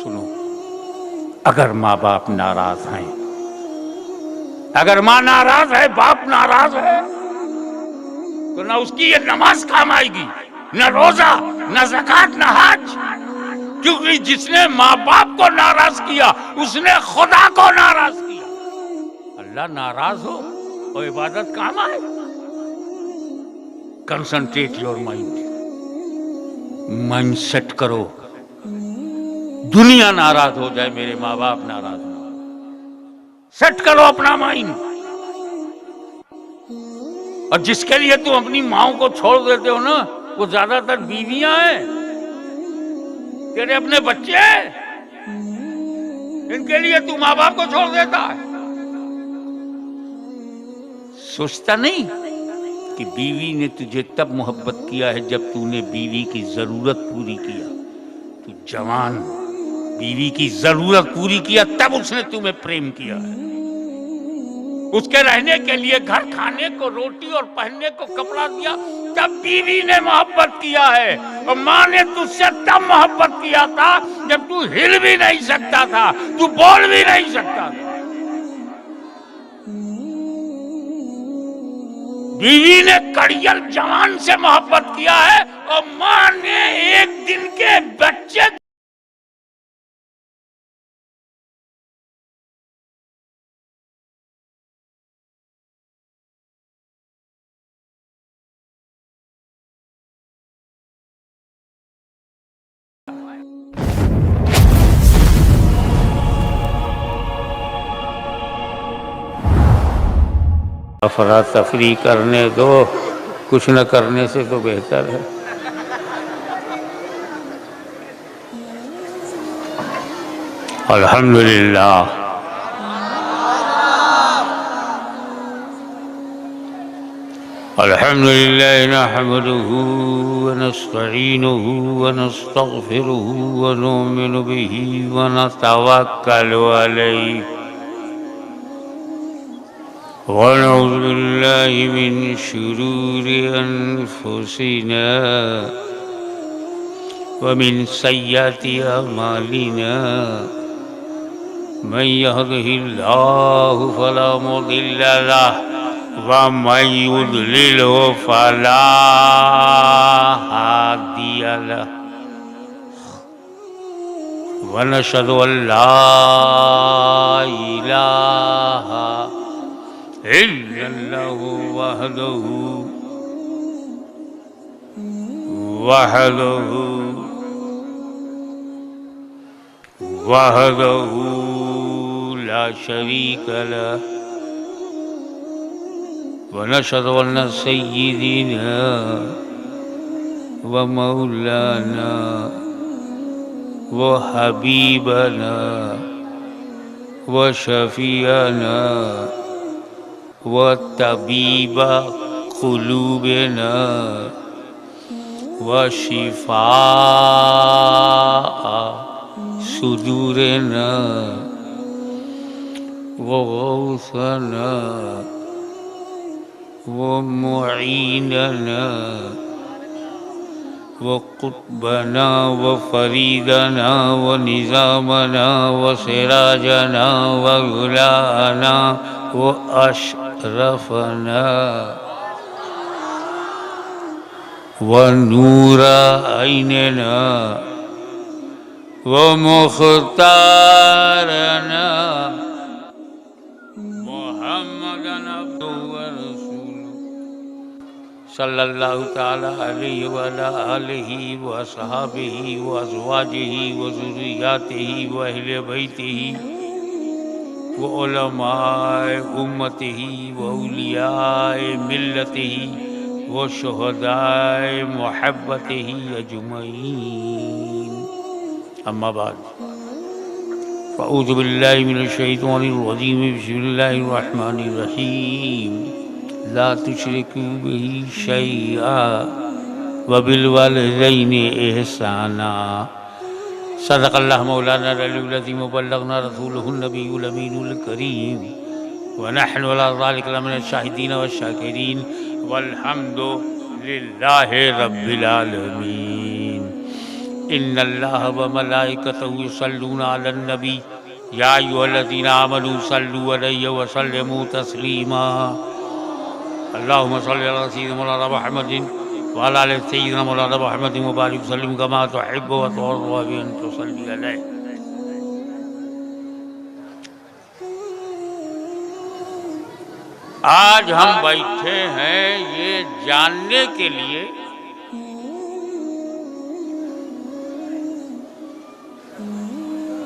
सुनो, अगर माँ बाप नाराज हैं, अगर माँ नाराज है, बाप नाराज है, तो ना उसकी ये नमाज काम आएगी, न रोजा, न ज़कात, न हज। क्योंकि जिसने माँ बाप को नाराज किया उसने खुदा को नाराज किया। अल्लाह नाराज हो और इबादत काम आए। Concentrate your mind, mind set करो। दुनिया नाराज हो जाए, मेरे माँ बाप नाराज ना हो, सेट करो अपना माइंड। और जिसके लिए तुम अपनी माओ को छोड़ देते हो ना, वो ज्यादातर बीवियां हैं, तेरे अपने बच्चे हैं, इनके लिए तू माँ बाप को छोड़ देता है। सोचता नहीं कि बीवी ने तुझे तब मोहब्बत किया है जब तूने बीवी की जरूरत पूरी किया। तू जवान, बीवी की जरूरत पूरी किया तब उसने तुम्हें प्रेम किया है। उसके रहने के लिए घर, खाने को रोटी और पहनने को कपड़ा दिया, तब बीवी ने मोहब्बत किया है। और माँ ने तुझसे तब मोहब्बत किया था जब तू हिल भी नहीं सकता था, तू बोल भी नहीं सकता था। बीवी ने कड़ियल जवान से मोहब्बत किया है और माँ ने एक दिन के बच्चे अफरा तफरी करने दो, कुछ न करने से तो बेहतर है। अल्हम्दुलिल्लाह, अल्हम्दुलिल्लाह नहमदुहु व नस्तईनुहु व नस्तगफिरुहु व नुमिनु बिही व नतवक्कलु अलैहि व नऊज़ु बिल्लाहि मिन शुरूरि अनफुसिना व मिन सय्यिआति अमालिना। मन यहदिहिल्लाहु फला मुदिल्ल लहु व मन युद्लिलहु फला हादिय लहु। व नशहदु अल्ला इलाहा इल्लल्लाहु वहदहु ला शरीक लहु व नशहदु अन्न सय्यिदिना व मौलाना व हबीबना व शफीअना व तबीबा कुलूबना व शिफा सुदूरना व गौसना व मुईनना व कुतबना व फरीदना व निज़ामना व सिराजना व गुलाना व अशरफना व नूरा ऐनना व मुख्तारना मुहम्मदन अब्दुहु व रसूलुहु सल्लल्लाहु तआला अलैहि व अला आलिहि व अस्हाबिहि व अज़वाजिहि व ज़ुर्रिय्यतिहि व अहले बैतिहि व उलमाए उम्मतिही व औलियाए मिल्लतिही व शुहदाए मुहब्बतिही अजमईन। अम्मा बाद, फ़अऊज़ु बिल्लाहि मिनश शैतानिर रजीम, बिस्मिल्लाहिर रहमानिर रहीम। ला तुशरिकू बिही शैआ व बिल वालिदैनि इहसाना। सदक़ल्लाहु मौलाना अल-अलीयुल अज़ीम व बल्लगना रसूलुहुन नबियुल अमीनुल करीम व नहनु अला ज़ालिका लमिनश शाहिदीन व शाकिरीन वल्हम्दुलिल्लाहि रब्बिल आलमीन। इन्नल्लाह व मलाइकतहु युसल्लूना अलन नबी या अय्युहल्लज़ीना आमनू सल्लू अलैहि व सल्लिमू तस्लीमा। अल्लाहुम्मा सल्लि अला सय्यिदिना मौलाना मुहम्मदिन व अला आलि सय्यिदिना मौलाना मुहम्मदिन व बारिक वसल्लिम कमा तुहिब्बु व तुर्ज़ा बि अन तुसल्ली अलैहि। आज हम बैठे हैं ये जानने के लिए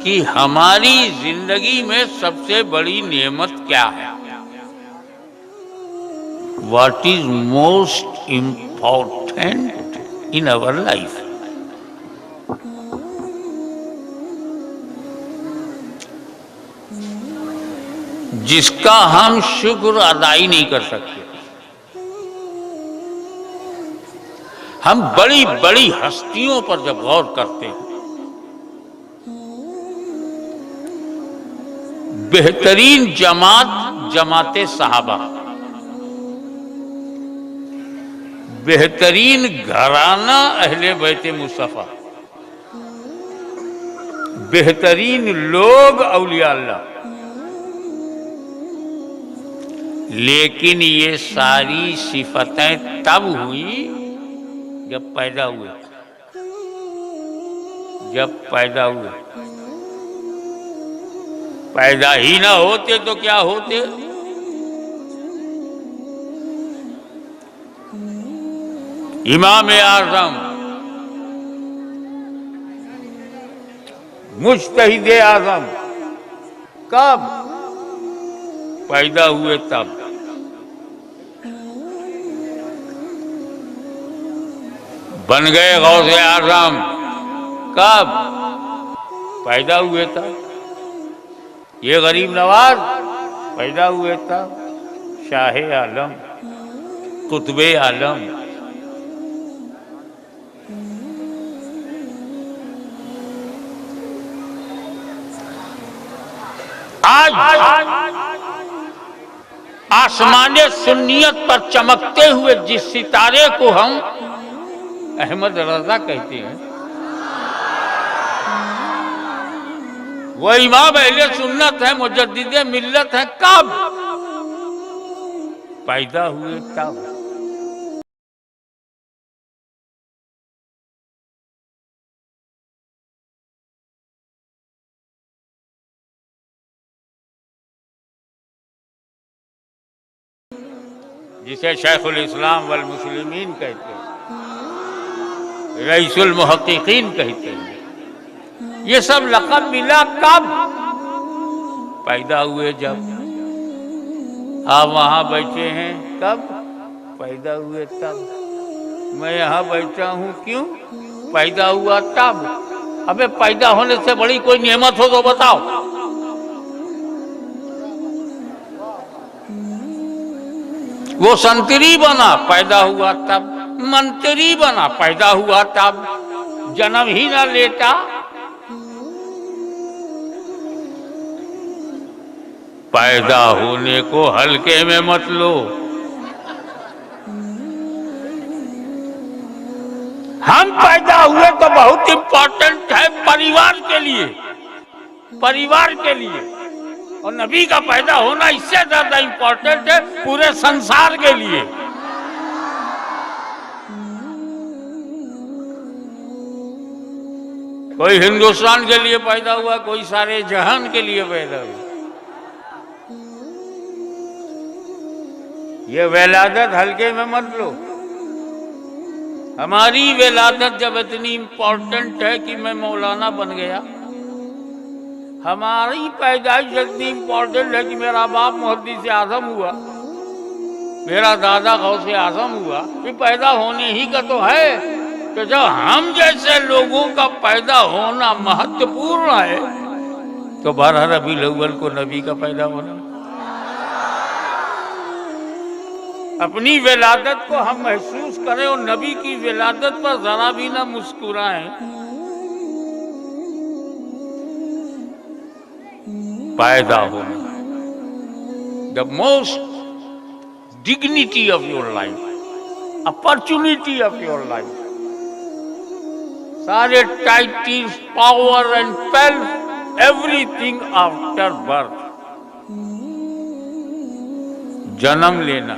कि हमारी जिंदगी में सबसे बड़ी नेमत क्या है। What is most important in our life? जिसका हम शुक्र अदाई नहीं कर सकते। हम बड़ी बड़ी हस्तियों पर जब गौर करते हैं, बेहतरीन जमात जमाते सहाबा, बेहतरीन घराना अहले बैते मुस्तफा, बेहतरीन लोग औलिया अल्लाह, लेकिन ये सारी सिफतें तब हुई जब पैदा हुए। जब पैदा हुए, पैदा ही ना होते तो क्या होते। इमाम आज़म, मुज्तहिद आज़म कब पैदा हुए? तब। बन गए गौसे आज़म कब? पैदा हुए तब। ये गरीब नवाज पैदा हुए तब। शाहे आलम, कुतबे आलम, आज आसमाने सुन्नियत पर चमकते हुए जिस सितारे को हम अहमद रजा कहते हैं, वो इमाम अहले सुन्नत है, मुजद्दिदे मिल्लत है। कब पैदा हुए? तब। जिसे शेखुल इस्लाम वल मुस्लिमीन कहते हैं, रईसुल मुहक्किकीन कहते हैं, ये सब लक़ब मिला कब? पैदा हुए जब। आप वहां बैठे हैं कब? पैदा हुए तब। मैं यहाँ बैठा हूँ क्यों? पैदा हुआ तब। अबे पैदा होने से बड़ी कोई नेमत हो तो बताओ। वो संतरी बना, पैदा हुआ तब। मंत्री बना, पैदा हुआ तब। जन्म ही ना लेता। पैदा होने को हल्के में मत लो। हम पैदा हुए तो बहुत इंपॉर्टेंट है परिवार के लिए, परिवार के लिए। और नबी का पैदा होना इससे ज्यादा इंपॉर्टेंट है पूरे संसार के लिए। कोई हिंदुस्तान के लिए पैदा हुआ, कोई सारे जहान के लिए पैदा हुआ। ये विलादत हल्के में मत लो। हमारी विलादत जब इतनी इंपॉर्टेंट है कि मैं मौलाना बन गया, हमारी पैदाइश इतनी इंपॉर्टेंट है कि मेरा बाप मुहद्दिस आज़म हुआ, मेरा दादा गौसे आज़म हुआ, ये पैदा होने ही का तो है। तो जब हम जैसे लोगों का पैदा होना महत्वपूर्ण है, तो 12 रबीउल अव्वल को नबी का पैदा होना। अपनी विलादत को हम महसूस करें और नबी की विलादत पर जरा भी ना मुस्कुराएं। पैदा होना, the most dignity of your life, opportunity of your life, सारे titles, power and wealth, everything after birth, जन्म लेना।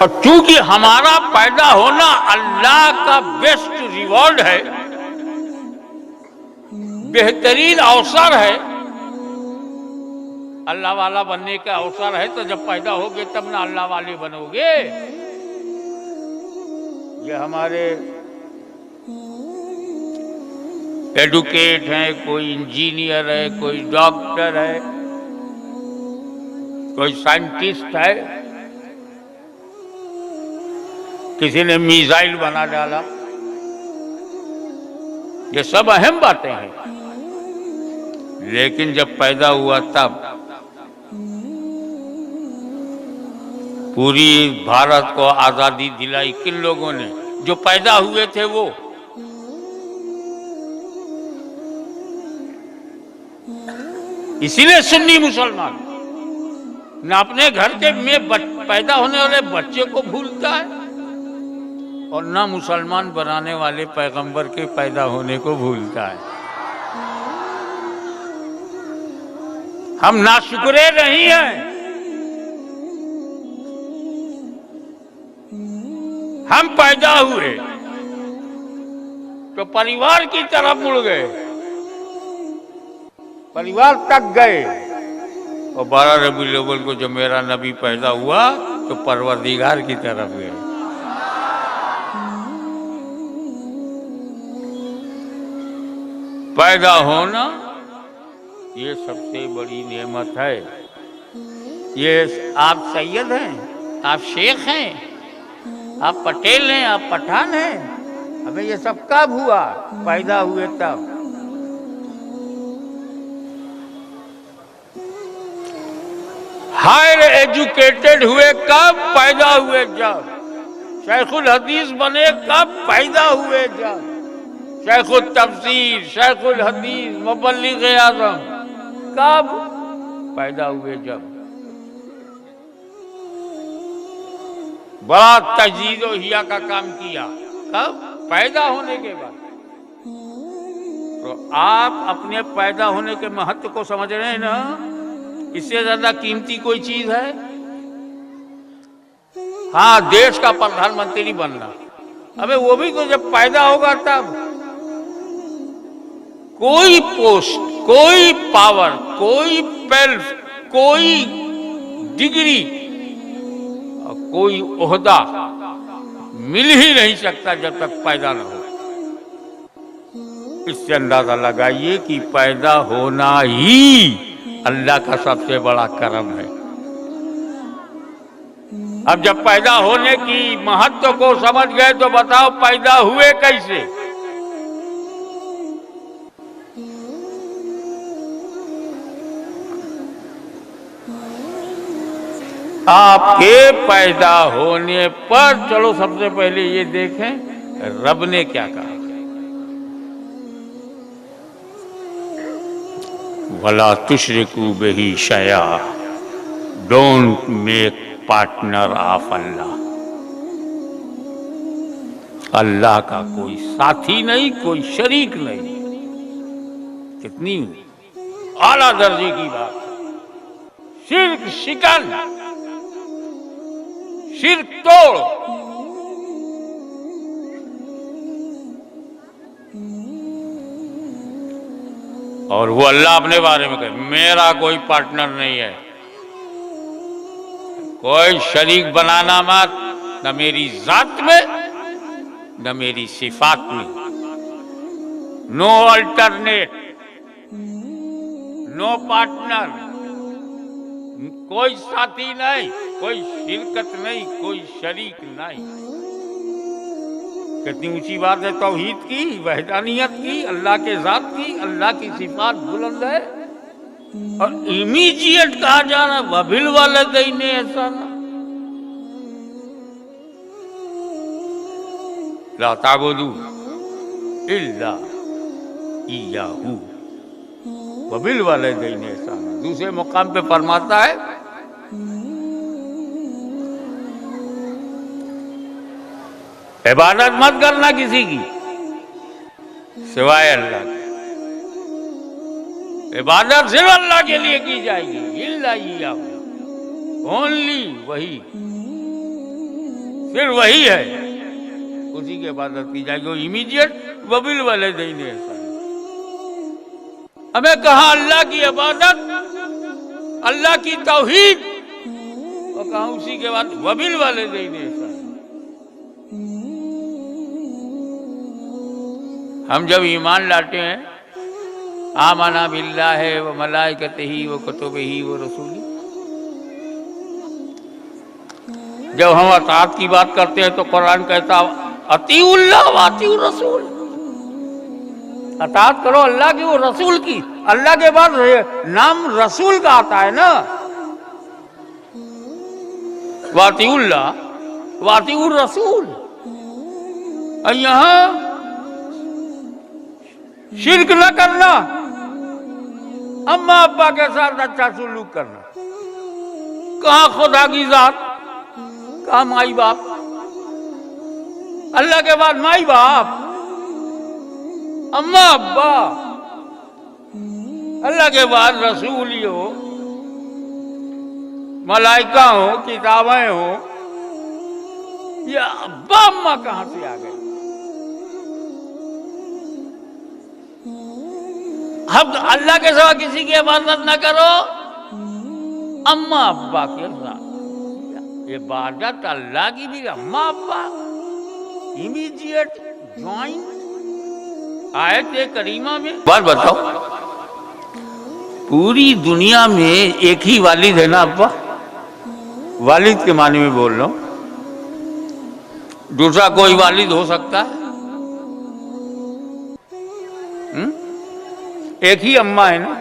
और क्योंकि हमारा पैदा होना अल्लाह का बेस्ट रिवॉर्ड है, बेहतरीन अवसर है, अल्लाह वाला बनने का अवसर है, तो जब पैदा होगे तब ना अल्लाह वाले बनोगे। ये हमारे एडुकेट हैं, कोई इंजीनियर है, कोई डॉक्टर है, कोई साइंटिस्ट है, किसी ने मिसाइल बना डाला, ये सब अहम बातें हैं। लेकिन जब पैदा हुआ तब पूरी भारत को आजादी दिलाई किन लोगों ने? जो पैदा हुए थे वो। इसीलिए सुन्नी मुसलमान न अपने घर के में पैदा होने वाले बच्चे को भूलता है और न मुसलमान बनाने वाले पैगंबर के पैदा होने को भूलता है। हम नाशुक्रे नहीं हैं, हम पैदा हुए तो परिवार की तरफ मुड़ गए, परिवार तक गए। और 12 रबीउल अव्वल को जब मेरा नबी पैदा हुआ तो परवरदिगार की तरफ गए। पैदा होना ये सबसे बड़ी नेमत है। ये आप सैयद हैं, आप शेख हैं, आप पटेल हैं, आप पठान हैं, हमें ये सब कब हुआ? पैदा हुए तब। हायर एजुकेटेड हुए कब? पैदा हुए जब। शेखुल हदीस बने कब? पैदा हुए जब। शेखुल तफसीर, शेखुल हदीस, मुबल्लिग आज़म कब? पैदा हुए जब। बड़ा तजदीद हिया का काम किया कब? पैदा होने के बाद। तो आप अपने पैदा होने के महत्व को समझ रहे हैं ना? इससे ज्यादा कीमती कोई चीज है? हाँ, देश का प्रधानमंत्री बनना, अबे वो भी तो जब पैदा होगा तब। कोई पोस्ट, कोई पावर, कोई वेल्थ, कोई डिग्री, कोई ओहदा मिल ही नहीं सकता जब तक पैदा न हो। इससे अंदाजा लगाइए कि पैदा होना ही अल्लाह का सबसे बड़ा करम है। अब जब पैदा होने की महत्व को समझ गए तो बताओ पैदा हुए कैसे? आपके पैदा होने पर चलो सबसे पहले ये देखें रब ने क्या कहा। वला तुशरिकू बिही शैआ, डोंट मेक पार्टनर ऑफ अल्लाह। अल्लाह का कोई साथी नहीं, कोई शरीक नहीं। कितनी आला दर्जे की बात। शिर्क शिकन, शिर्क तोड़। और वो अल्लाह अपने बारे में कहे मेरा कोई पार्टनर नहीं है, कोई शरीक बनाना मत, न मेरी जात में न मेरी सिफात में। नो अल्टरनेट, नो पार्टनर, कोई साथी नहीं, कोई शिरकत नहीं, कोई शरीक नहीं। कितनी ऊंची बात है तौहीद की, वहदानियत की, अल्लाह के जात की, अल्लाह की सिफात बुलंद है। और इमीडिएट कहा जा रहा है वबिल वालिदैन एहसाना, ला ताबुदू इल्ला इय्याहू वबिल वालिदैन एहसाना। दूसरे मुकाम पे फरमाता है इबादत मत करना किसी की सिवाय अल्लाह की। इबादत सिर्फ अल्लाह के लिए की जाएगी, ओनली वही, सिर्फ वही है, उसी की इबादत की जाएगी। वो इमीडिएट वबिल वाले देने हमें कहा अल्लाह की इबादत, अल्लाह की तौहीद, और कहा उसी के बाद वबिल वाले देने। हम जब ईमान लाते हैं आमना बिल्लाहि व मलाइकतिही व कुतुबिही व रसूली, जब हम अताअत की बात करते हैं तो कुरान कहता अतीउल्लाह व अतीउर रसूल, अताअत करो अल्लाह की वो रसूल की। अल्लाह के बाद नाम रसूल का आता है ना, व अतीउल्लाह व अतीउर रसूल। और यहां शिर्क न करना, अम्मा अब्बा के साथ अच्छा सुलूक करना। कहां खुदा की जात, कहां माई बाप, अल्लाह के बाद माई बाप, अम्मा अब्बा, अल्लाह के बाद रसूल हो, मलाइका हो, किताबें हो, ये अब्बा अम्मा कहां से आ गए? हम अल्लाह के सिवा किसी की इबादत न करो, अम्मा अब्बा के साथ इबादत अल्लाह की भी, अम्मा अब्बा इमीडिएट ज्वाइंट आयत करीमा में। बात बताओ, पूरी दुनिया में एक ही वालिद है ना अब्बा, वालिद के माने में बोल रहा हूं, दूसरा कोई वालिद हो सकता है? एक ही अम्मा है ना,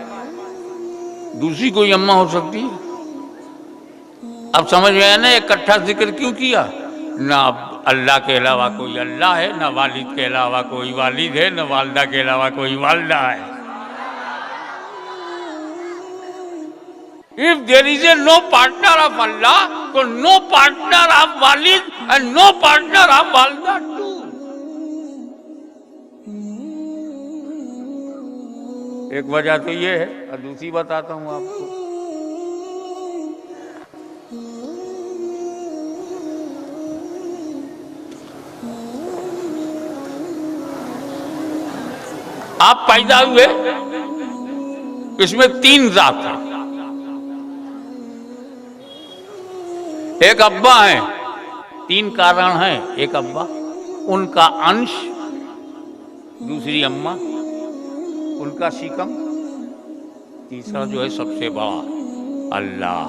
दूसरी कोई अम्मा हो सकती है? अब समझ में आया ना इकट्ठा जिक्र क्यों किया? ना अल्लाह के अलावा कोई अल्लाह है, ना वालिद के अलावा कोई वालिद है, ना वालदा के अलावा कोई वालदा है। If there is a no partner of Allah, तो no partner of walid and no partner of walda too. एक वजह तो ये है, और दूसरी बताता हूं आपको। आप पैदा हुए, इसमें 3 जात हैं। एक अब्बा है, 3 कारण हैं। एक अब्बा, उनका अंश, दूसरी अम्मा, उनका शिकम, तीसरा जो है सबसे बड़ा अल्लाह,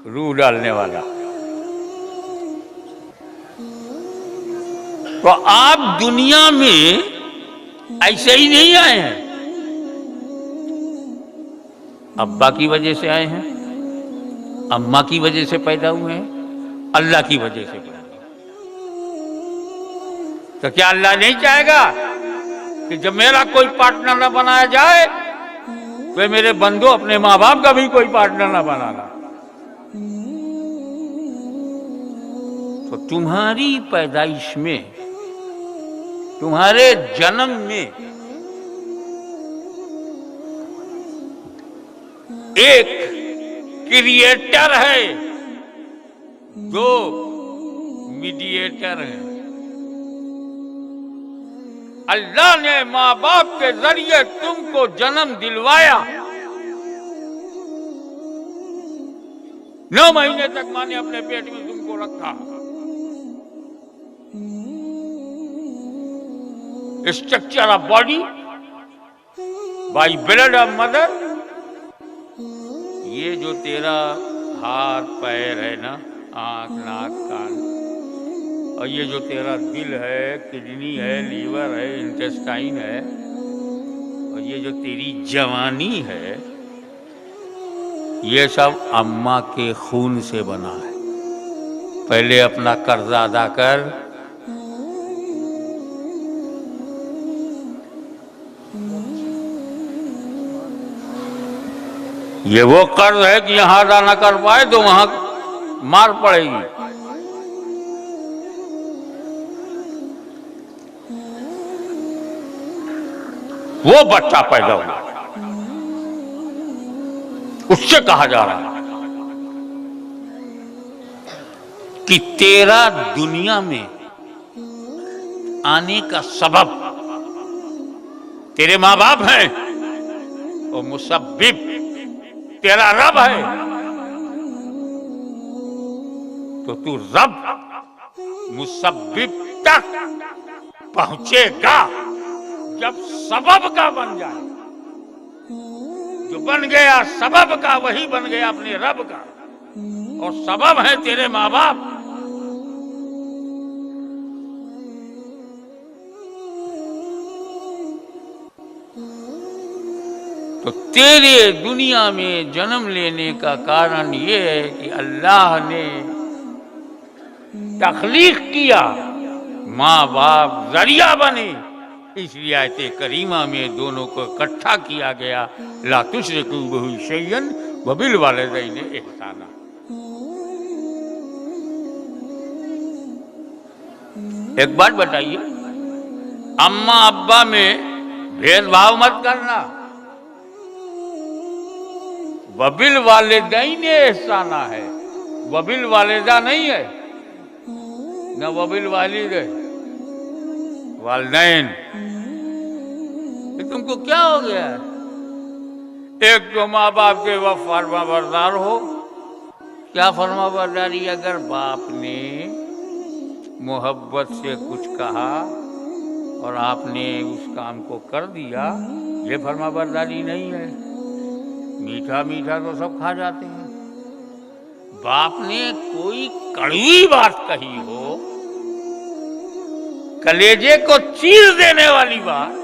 रूह डालने वाला। तो आप दुनिया में ऐसे ही नहीं आए हैं, अब्बा की वजह से आए हैं, अम्मा की वजह से पैदा हुए हैं, अल्लाह की वजह से पैदा हुए। तो क्या अल्लाह नहीं चाहेगा कि जब मेरा कोई पार्टनर ना बनाया जाए तो मेरे बंदो अपने माँ बाप का भी कोई पार्टनर ना बनाना? तो तुम्हारी पैदाइश में, तुम्हारे जन्म में एक क्रिएटर है, 2 मीडिएटर है। अल्लाह ने माँ बाप के जरिए तुमको जन्म दिलवाया, 9 महीने तक माँ ने अपने पेट में तुमको रखा। Structure of body by blood of mother. ये जो तेरा हाथ पैर है ना, आंख नाक कान, और ये जो तेरा दिल है, किडनी है, लीवर है, इंटेस्टाइन है, और ये जो तेरी जवानी है, ये सब अम्मा के खून से बना है। पहले अपना कर्जा अदा कर, ये वो कर्ज है कि यहां अदा न कर पाए तो वहां मार पड़ेगी। वो बच्चा पैदा हुआ, उससे कहा जा रहा है कि तेरा दुनिया में आने का सबब तेरे माँ बाप हैं और मुसब्बिब तेरा रब है। तो तू रब मुसब्बिब तक पहुंचेगा जब सबब का बन जाए। जो बन गया सबब का वही बन गया अपने रब का, और सबब है तेरे माँ बाप। तो तेरे दुनिया में जन्म लेने का कारण ये है कि अल्लाह ने तख्लीक किया, माँ बाप जरिया बने, इसलिए आयत करीमा में दोनों को इकट्ठा किया गया। ला तुश्रिकू बिही शैअन व बिल वालिदैनि इहसाना। एक बात बताइए, अम्मा अब्बा में भेदभाव मत करना। वबिल वालिदैन एहसाना है, वबिल वालिदा नहीं है, न वबिल वालिद है, वालिदैन। तुमको क्या हो गया है? एक तो माँ बाप के वह फर्मा बरदार हो। क्या फर्मा बरदारी? अगर बाप ने मोहब्बत से कुछ कहा और आपने उस काम को कर दिया, ये फर्मा बरदारी नहीं है। मीठा मीठा तो सब खा जाते हैं। बाप ने कोई कड़वी बात कही हो, कलेजे को चीर देने वाली बात,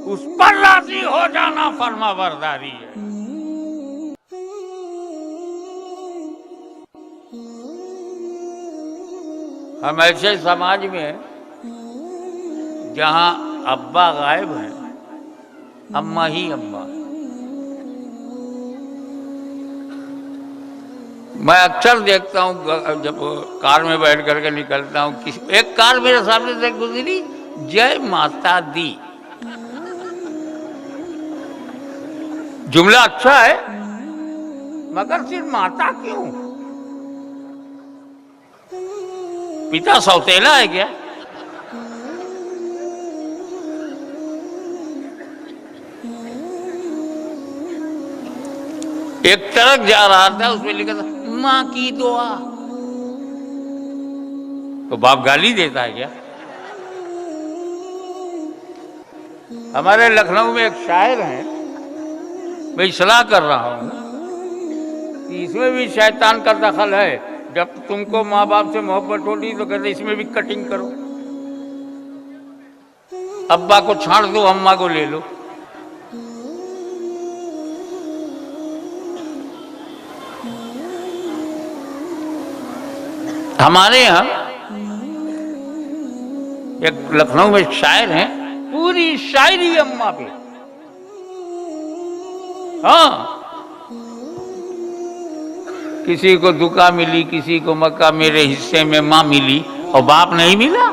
उस पर राजी हो जाना फर्मा बरदारी है। हम ऐसे समाज में जहां अब्बा गायब हैं, अम्मा ही अम्मा। मैं अक्सर देखता हूँ जब कार में बैठ करके निकलता हूँ, एक कार मेरे सामने से गुजरी, जय माता दी। जुमला अच्छा है, मगर सिर्फ माता क्यों? पिता सौतेला है क्या? एक ट्रक जा रहा था, उसमें लिखा था माँ की दुआ। तो बाप गाली देता है क्या? हमारे लखनऊ में एक शायर हैं, मैं सलाह कर रहा हूं कि इसमें भी शैतान का दखल है। जब तुमको माँ बाप से मोहब्बत होती तो कहते इसमें भी कटिंग करो, अब्बा को छाड़ दो, अम्मा को ले लो। हमारे यहाँ एक लखनऊ में शायर हैं, पूरी शायरी अम्मा पे। हाँ, किसी को दुका मिली, किसी को मक्का, मेरे हिस्से में माँ मिली और बाप नहीं मिला।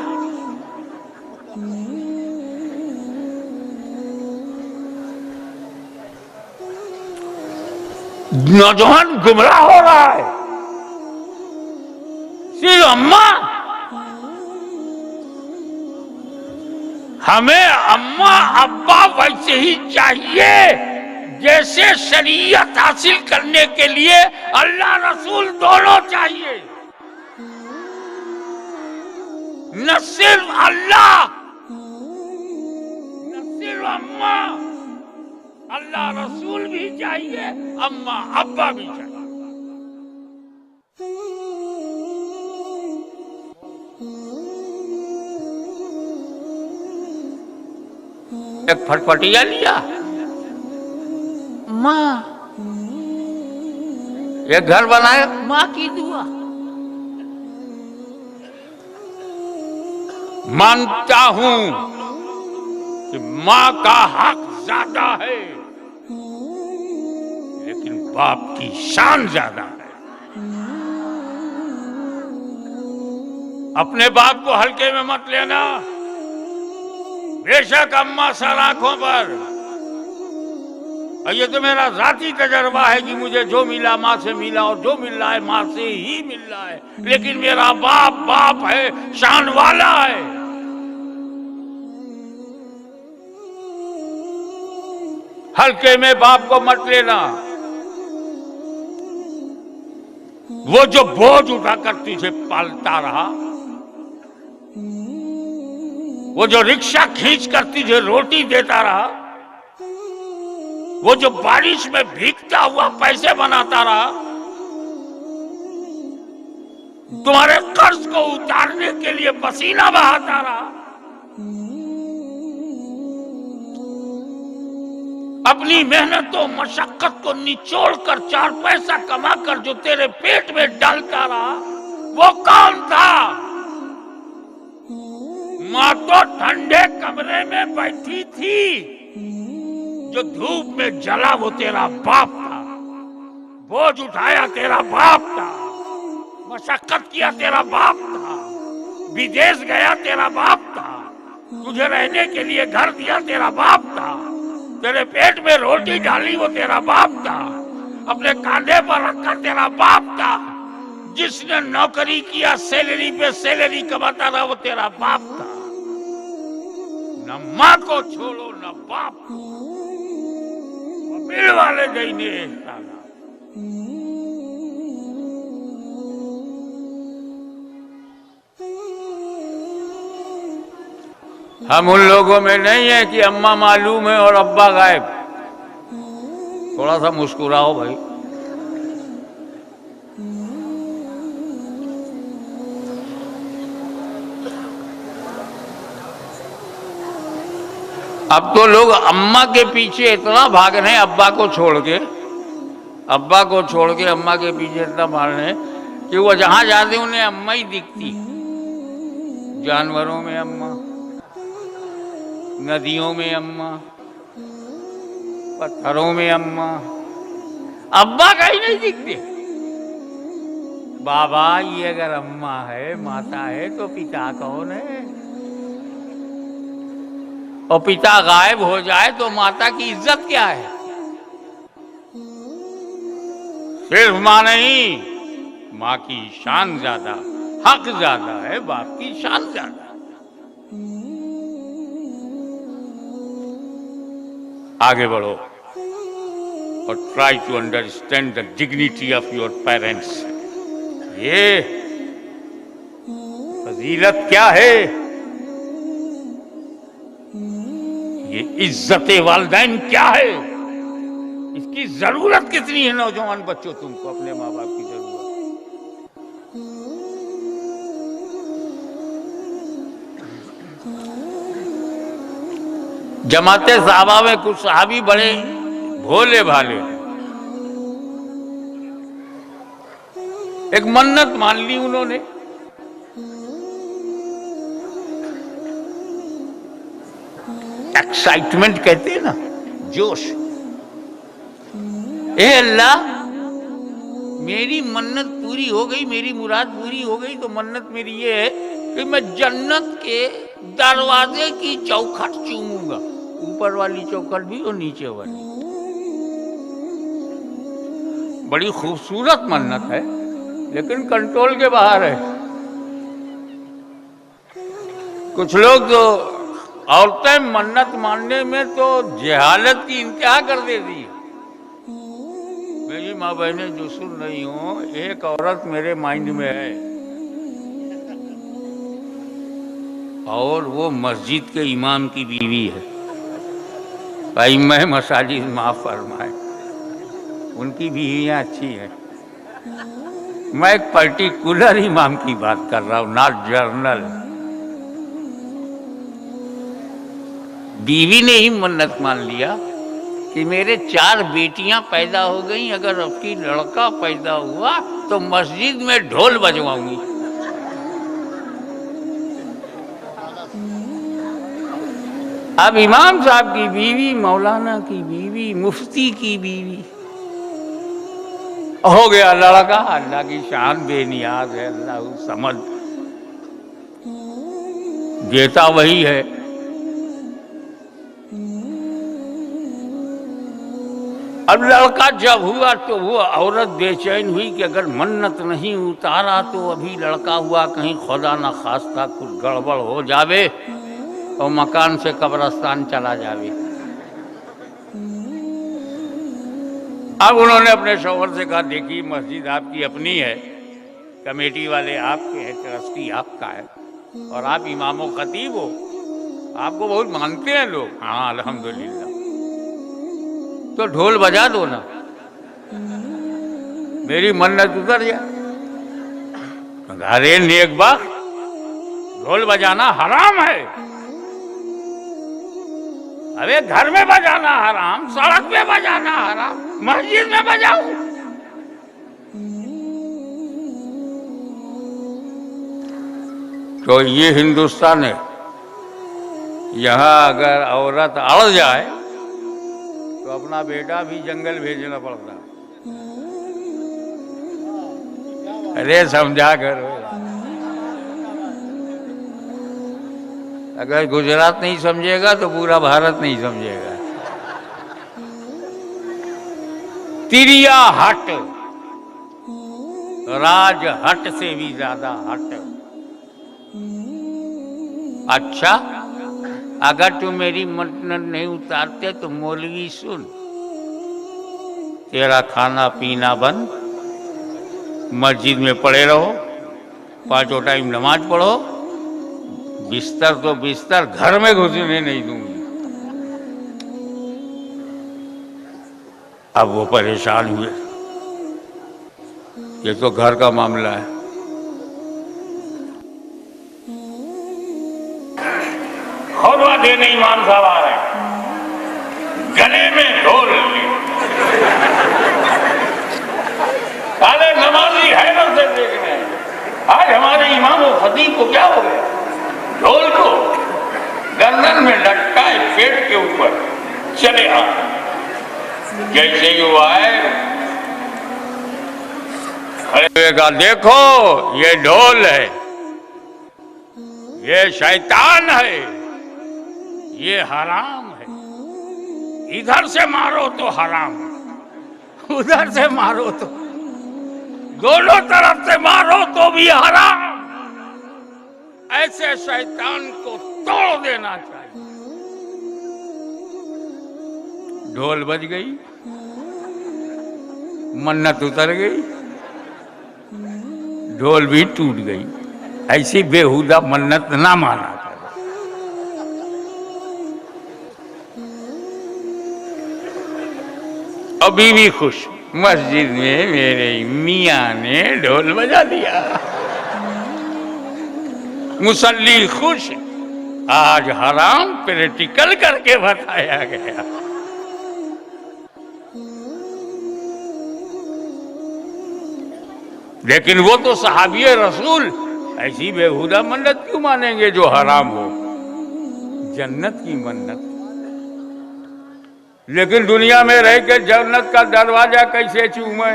नौजवान गुमराह हो रहा है, सिर्फ अम्मा। हमें अम्मा अब्बा वैसे ही चाहिए जैसे शरीयत हासिल करने के लिए अल्लाह रसूल दोनों चाहिए। न सिर्फ अल्लाह, न सिर्फ अम्मा, अल्लाह रसूल भी चाहिए, अम्मा अब्बा भी चाहिए। एक फटफटिया लिया, माँ, एक घर बनाया, माँ की दुआ। मानता हूं कि माँ का हक ज्यादा है, लेकिन बाप की शान ज्यादा है। अपने बाप को हल्के में मत लेना। बेशक अम्मा सर आंखों पर, और ये तो मेरा जाती तजर्बा है कि मुझे जो मिला माँ से मिला और जो मिल रहा है माँ से ही मिल रहा है, लेकिन मेरा बाप बाप है, शान वाला है। हल्के में बाप को मत लेना। वो जो बोझ उठाकर तुझे पालता रहा, वो जो रिक्शा खींच कर तुझे रोटी देता रहा, वो जो बारिश में भीगता हुआ पैसे बनाता रहा, तुम्हारे कर्ज को उतारने के लिए पसीना बहाता रहा, अपनी मेहनतों मशक्कत को निचोड़ कर 4 पैसा कमाकर जो तेरे पेट में डालता रहा, वो कौन था? माँ तो ठंडे कमरे में बैठी थी, जो धूप में जला वो तेरा बाप था, बोझ उठाया तेरा बाप था, मशक्कत किया तेरा बाप था, विदेश गया तेरा बाप था, तुझे रहने के लिए घर दिया तेरा बाप था, तेरे पेट में रोटी डाली वो तेरा बाप था, अपने कांधे पर रखा तेरा बाप था, जिसने नौकरी किया सैलरी पे सैलरी कमाता रहा वो तेरा बाप था। न माँ को छोड़ो न बाप को, मिल वाले गईने साला। हम उन लोगों में नहीं है कि अम्मा मालूम है और अब्बा गायब। थोड़ा सा मुस्कुराओ भाई। अब तो लोग अम्मा के पीछे इतना भाग रहे हैं, अब्बा को छोड़ के अम्मा के पीछे इतना भाग रहे हैं कि वो जहां जाते उन्हें अम्मा ही दिखती। जानवरों में अम्मा, नदियों में अम्मा, पत्थरों में अम्मा, अब्बा कहीं नहीं दिखते। बाबा ये अगर अम्मा है, माता है, तो पिता कौन है? और पिता गायब हो जाए तो माता की इज्जत क्या है? सिर्फ मां नहीं, मां की शान ज्यादा, हक ज्यादा है, बाप की शान ज्यादा। आगे बढ़ो और try to understand the dignity of your parents. ये फजीलत क्या है? ये इज्जत वालिदैन क्या है? इसकी जरूरत कितनी है नौजवान बच्चों तुमको अपने माँ बाप की जरूरत? जमाते साहबा में कुछ साहबी बड़े भोले भाले, एक मन्नत मान ली उन्होंने। एक्साइटमेंट कहते हैं ना, जोश। ए अल्लाह, मेरी मन्नत पूरी हो गई, मेरी मुराद पूरी हो गई, तो मन्नत मेरी ये है कि मैं जन्नत के दरवाजे की चौखट चूमूंगा। ऊपर वाली चौखट भी और नीचे वाली। बड़ी खूबसूरत मन्नत है, लेकिन कंट्रोल के बाहर है। कुछ लोग तो औरतें मन्नत मानने में तो जहालत की इंतहा कर देती है। मेरी माँ बहनें जो सुन रही हूँ, एक औरत मेरे माइंड में है, और वो मस्जिद के इमाम की बीवी है। भाई मैं मसाजिद माफ फरमाए, उनकी बीवियाँ अच्छी हैं। मैं एक पर्टिकुलर इमाम की बात कर रहा हूँ, नॉट जर्नल। बीवी ने ही मन्नत मान लिया कि मेरे 4 बेटियां पैदा हो गई, अगर आपकी लड़का पैदा हुआ तो मस्जिद में ढोल बजवाऊंगी। अब इमाम साहब की बीवी, मौलाना की बीवी, मुफ्ती की बीवी, हो गया लड़का। अल्लाह की शान बेनियाज है, अल्लाह समझ देता वही है। अब लड़का जब हुआ तो वो औरत बेचैन हुई कि अगर मन्नत नहीं उतारा तो अभी लड़का हुआ, कहीं खुदा न खास्ता कुछ गड़बड़ हो जावे और मकान से कब्रिस्तान चला जावे। अब उन्होंने अपने शौहर से कहा, देखिए मस्जिद आपकी अपनी है, कमेटी वाले आपके हैं, ट्रस्टी आपका है, और आप इमाम व खतीब हो, आपको बहुत मानते हैं लोग। हाँ अल्हम्दुलिल्लाह, तो ढोल बजा दो ना, मेरी मन्नत उतर जाए। अरे नेक बात, ढोल बजाना हराम है। अरे घर में बजाना हराम, सड़क पे बजाना हराम, मस्जिद में बजाओ। तो ये हिंदुस्तान है, यहाँ अगर औरत अड़ जाए तो अपना बेटा भी जंगल भेजना पड़ता। अरे समझा करो, अगर गुजरात नहीं समझेगा तो पूरा भारत नहीं समझेगा। तिरिया हट, राज हट से भी ज्यादा हट। अच्छा, अगर तुम मेरी मन्नत नहीं उतारते तो मौलवी सुन, तेरा खाना पीना बंद, मस्जिद में पड़े रहो, 5 टाइम नमाज पढ़ो, बिस्तर तो बिस्तर, घर में घुसने नहीं दूंगी। अब वो परेशान हुए, ये तो घर का मामला है। खुदवा देने इमाम साहब आ रहे हैं, गले में ढोल लिए। अरे नमाजी हैरत से देखने, आज हमारे इमाम और खतीब को क्या हो गया? ढोल को गर्दन में लटकाए पेट के ऊपर चले आ। जैसे ही वो आए, खड़े हुए कहा, देखो ये ढोल है, ये शैतान है, ये हराम है, इधर से मारो तो हराम, उधर से मारो तो, दोनों तरफ से मारो तो भी हराम। ऐसे शैतान को तोड़ देना चाहिए। ढोल बज गई, मन्नत उतर गई, ढोल भी टूट गई। ऐसी बेहुदा मन्नत ना माना करो। अभी भी खुश, मस्जिद में मेरे मियाँ ने ढोल बजा दिया, मुसल्ली खुश। आज हराम प्रैक्टिकल करके बताया गया। लेकिन वो तो सहाबी रसूल, ऐसी बेहुदा मन्नत क्यों मानेंगे जो हराम हो? जन्नत की मन्नत। लेकिन दुनिया में रह के जन्नत का दरवाजा कैसे चूमे?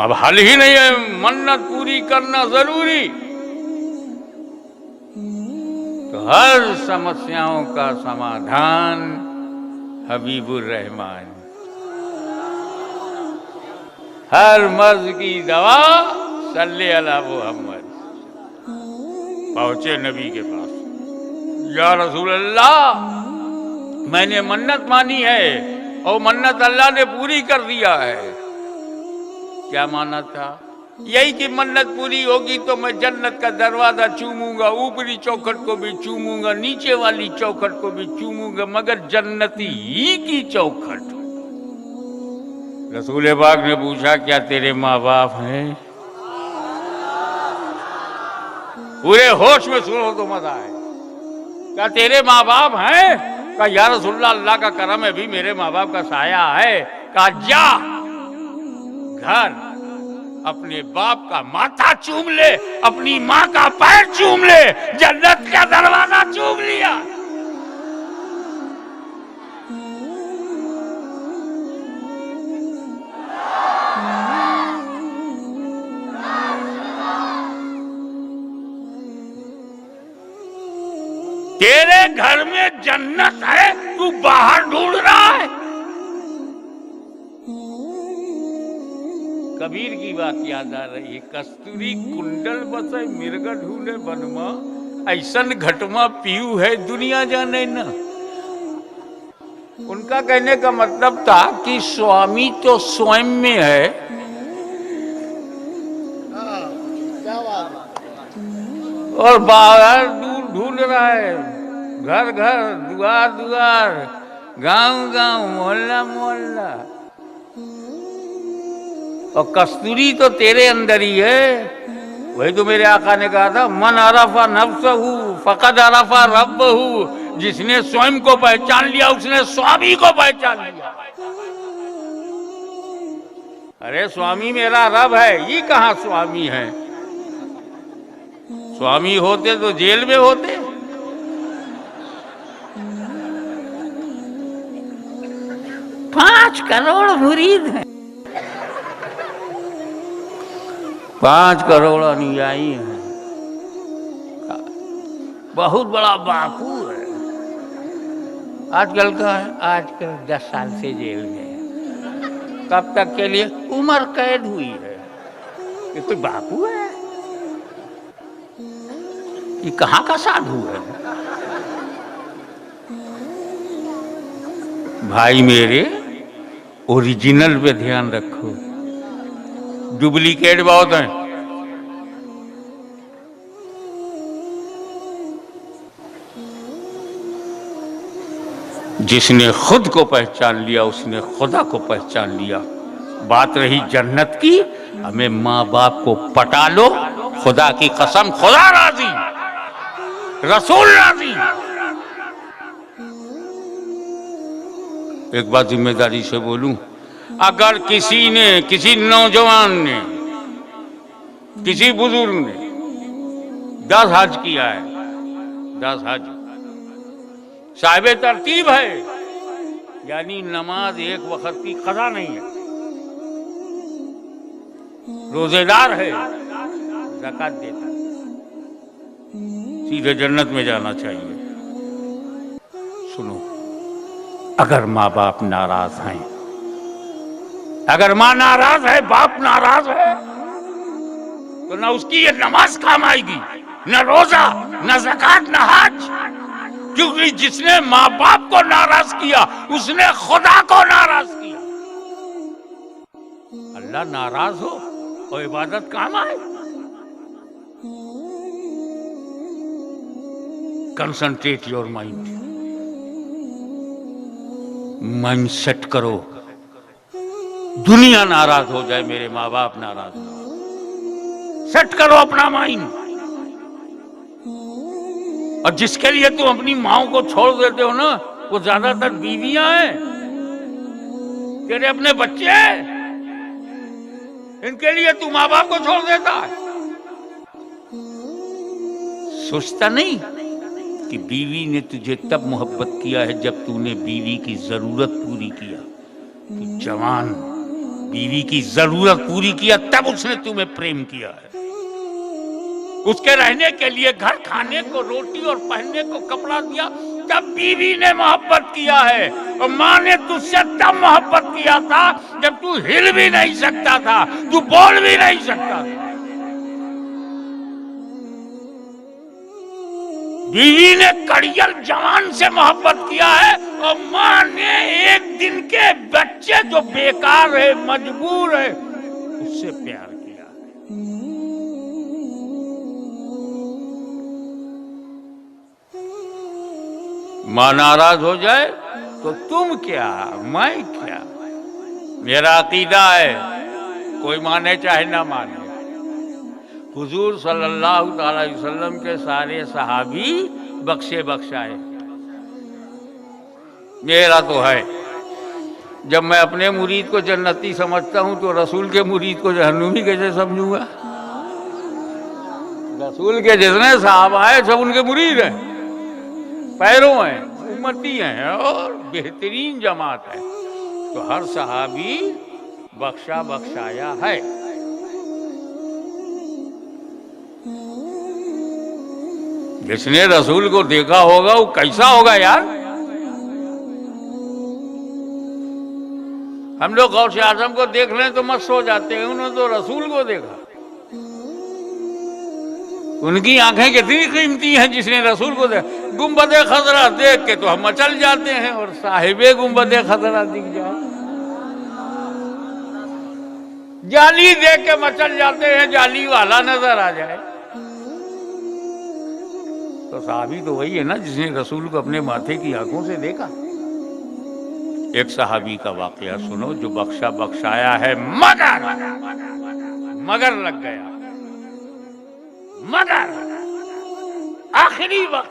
अब हल ही नहीं है, मन्नत पूरी करना जरूरी। तो हर समस्याओं का समाधान हबीबुर रहमान, हर मर्ज की दवा सल्ले अला मुहम्मद। पहुंचे नबी के पास, या रसूल अल्लाह, मैंने मन्नत मानी है और मन्नत अल्लाह ने पूरी कर दिया है। क्या माना था? यही कि मन्नत पूरी होगी तो मैं जन्नत का दरवाजा चूमूंगा, ऊपरी चौखट को भी चूमूंगा, नीचे वाली चौखट को भी चूमूंगा, मगर जन्नती ही की चौखट। रसूल पाक ने पूछा, क्या तेरे माँ बाप हैं? पूरे होश में सुनो तो मजा आए। क्या तेरे माँ बाप हैं? कहा या रसूलल्लाह, अल्लाह का करम है, भी मेरे माँ बाप का साया है। कहा जा घर अपने बाप का माथा चूम ले, अपनी माँ का पैर चूम ले, जन्नत का दरवाजा चूम लिया। तेरे घर में जन्नत है, तू बाहर ढूंढ रहा है। कबीर की बात याद आ रही है, कस्तूरी कुंडल बसे मिर्ग ढूंढे बनमा, ऐसन घटमा पीऊ है दुनिया जाने न। उनका कहने का मतलब था कि स्वामी तो स्वयं में है, और बाहर दूर ढूंढ रहा है, घर घर, द्वार द्वार, गांव गांव, मोहल्ला मोहल्ला। और कस्तूरी तो तेरे अंदर ही है। वही तो मेरे आका ने कहा था, मन अरफा नफ्सहू फकद अरफा रब्बहू। जिसने स्वयं को पहचान लिया उसने स्वामी को पहचान लिया। अरे स्वामी मेरा रब है, ये कहाँ स्वामी है? स्वामी होते तो जेल में होते। 5 करोड़ मुरीद हैं, 5 करोड़ अनुयायी हैं, बहुत बड़ा बापू है। आजकल का है, आजकल 10 साल से जेल में है। कब तक के लिए? उम्र कैद हुई है। ये कोई बापू है? ये कहाँ का साधु है? भाई मेरे, ओरिजिनल पे ध्यान रखो, डुप्लीकेट बहुत हैं। जिसने खुद को पहचान लिया उसने खुदा को पहचान लिया। बात रही जन्नत की, हमें माँ बाप को पटा लो, खुदा की कसम, खुदा राजी, रसूल राजी। एक बात जिम्मेदारी से बोलूं, अगर किसी ने, किसी नौजवान ने, किसी बुजुर्ग ने 10 हज किया है, 10 हज साहिबे तरतीब है, यानी नमाज एक वक्त की कज़ा नहीं है, रोजेदार है, ज़कात देता है, सीधे जन्नत में जाना चाहिए। सुनो, अगर माँ बाप नाराज हैं, अगर माँ नाराज है, बाप नाराज है, तो ना उसकी ये नमाज काम आएगी, न रोजा, न ज़कात, न हज। क्योंकि जिसने माँ बाप को नाराज किया उसने खुदा को नाराज किया। अल्लाह नाराज हो और इबादत काम आए। Concentrate your mind, mind set करो। दुनिया नाराज हो जाए, मेरे माँ बाप नाराज हो, सेट करो अपना माइंड। और जिसके लिए तुम अपनी माओ को छोड़ देते हो ना, वो ज्यादातर बीवियां हैं, तेरे अपने बच्चे हैं, इनके लिए तू माँ बाप को छोड़ देता है। सोचता नहीं कि बीवी ने तुझे तब मोहब्बत किया है जब तूने बीवी की जरूरत पूरी किया। तू जवान, बीवी की जरूरत पूरी किया तब उसने तुम्हें प्रेम किया है। उसके रहने के लिए घर, खाने को रोटी और पहनने को कपड़ा दिया, तब बीवी ने मोहब्बत किया है। और माँ ने तुझसे तब मोहब्बत किया था जब तू हिल भी नहीं सकता था, तू बोल भी नहीं सकता था। बीवी ने कड़ियल जवान से मोहब्बत किया है, और माँ ने एक दिन के बच्चे जो बेकार है, मजबूर है, उससे प्यार किया। माँ नाराज हो जाए तो तुम क्या, मैं क्या। मेरा अकीदा है, कोई माने चाहे ना माने, हुजूर सल्लल्लाहु अलैहि वसल्लम के सारे सहाबी बख्शे बख्शाए। मेरा तो है, जब मैं अपने मुरीद को जन्नती समझता हूं तो रसूल के मुरीद को जहन्नुमी कैसे समझूंगा? रसूल के जितने सहाबा है सब उनके मुरीद हैं, पैरों हैं, उम्मती हैं और बेहतरीन जमात है। तो हर सहाबी बख्शा बख्शाया है। जिसने रसूल को देखा होगा वो कैसा होगा यार? हम लोग गौसे आजम को देख लें तो मस्त हो जाते हैं, उन्होंने तो रसूल को देखा। उनकी आंखें कितनी कीमती हैं, जिसने रसूल को देखा। गुंबदे खजरा देख के तो हम मचल जाते हैं, और साहिबे गुंबदे खजरा दिख जाए, जाली देख के मचल जाते हैं, जाली वाला नजर आ जाए। तो साहबी तो वही है ना जिसने रसूल को अपने माथे की आंखों से देखा। एक सहाबी का वाकया सुनो जो बख्शा बख्शाया है, मगर लग गया, मगर आखिरी वक्त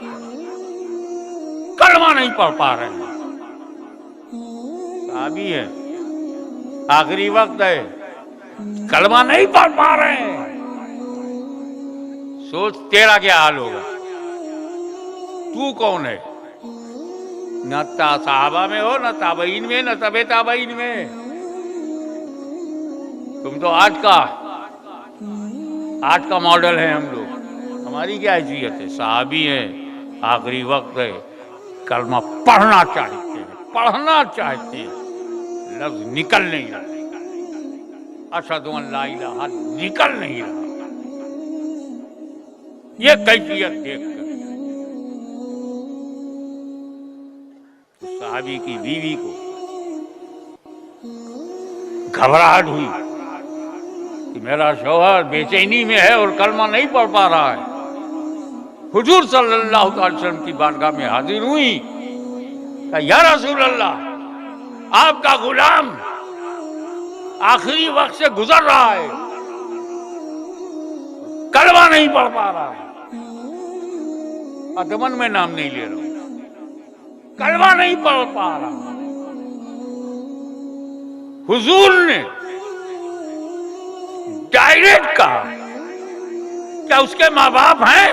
कलमा नहीं पढ़ पा रहे हैं। सहाबी है, आखिरी वक्त है, कलमा नहीं पढ़ पा रहे हैं। सोच तेरा क्या हाल होगा। तू कौन है? न साहबा में हो, न ताबईन में, न तबे ताबईन में। तुम तो आज का मॉडल है हम लोग। हमारी क्या हैसियत है? साहबी है, आखिरी वक्त है, कलमा पढ़ना चाहते हैं, पढ़ना चाहते हैं, लफ्ज निकल नहीं रहा, अशहदु अन ला इलाहा निकल नहीं रहा। ये कैफियत देखकर साहबी की बीवी को घबराहट हुई कि मेरा शौहर बेचैनी में है और कलमा नहीं पढ़ पा रहा है। हुजूर सल्लल्लाहु अलैहि वसल्लम की बारगाह में हाजिर हुई, कहा या रसूल अल्लाह, आपका गुलाम आखिरी वक्त से गुजर रहा है, कलमा नहीं पढ़ पा रहा है। अदमन में नाम नहीं ले रहा हूं, कलमा नहीं पढ़ पा रहा। हुजूर ने डायरेक्ट कहा, क्या उसके माँ बाप हैं?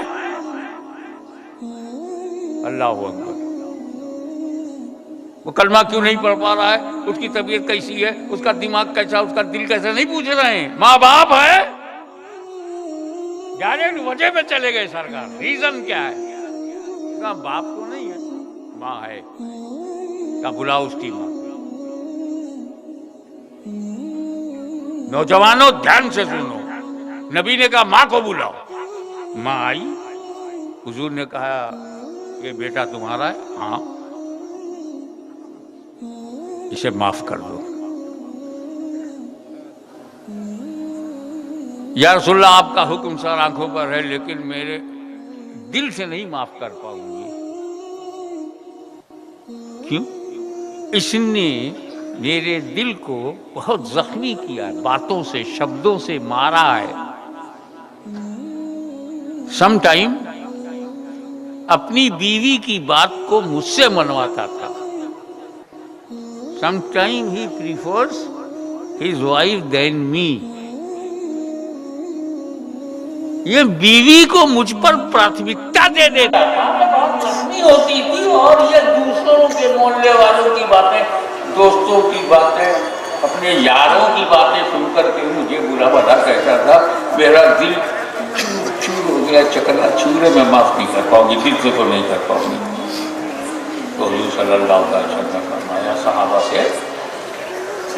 अल्लाह अकबर। वो कलमा क्यों नहीं पढ़ पा रहा है? उसकी तबीयत कैसी है? उसका दिमाग कैसा, उसका दिल कैसा? नहीं पूछ रहे हैं। माँ बाप है? डायरेक्ट वजह पे चले गए सरकार। रीजन क्या है? बाप तो नहीं है, माँ है। का बुलाओ उसकी माँ। नौजवानों ध्यान से सुनो, नबी ने कहा माँ को बुलाओ। माँ आई, हुजूर ने कहा ये बेटा तुम्हारा है? हाँ। इसे माफ कर दो। या रसूलल्लाह, आपका हुक्म सर आंखों पर है, लेकिन मेरे दिल से नहीं माफ कर पाऊंगी। क्यों? इसने मेरे दिल को बहुत जख्मी किया है, बातों से, शब्दों से मारा है। समटाइम अपनी बीवी की बात को मुझसे मनवाता था। Sometime he prefers his wife than me. ये बीवी को मुझ पर प्राथमिकता दे देता बहुत जख्मी होती थी, और ये दूसरों के मोहल्ले वालों की बातें, दोस्तों की बातें, अपने यारों की बातें सुनकर के मुझे बुरा भला कहता था। मेरा दिल चूर चूर हो गया, चकना चूर। मैं माफ नहीं कर पाऊंगी, दिल से तो नहीं कर पाऊंगी। तो हुजूर सल्लल्लाहु अलैहि वसल्लम ने फरमाया सहाबा से,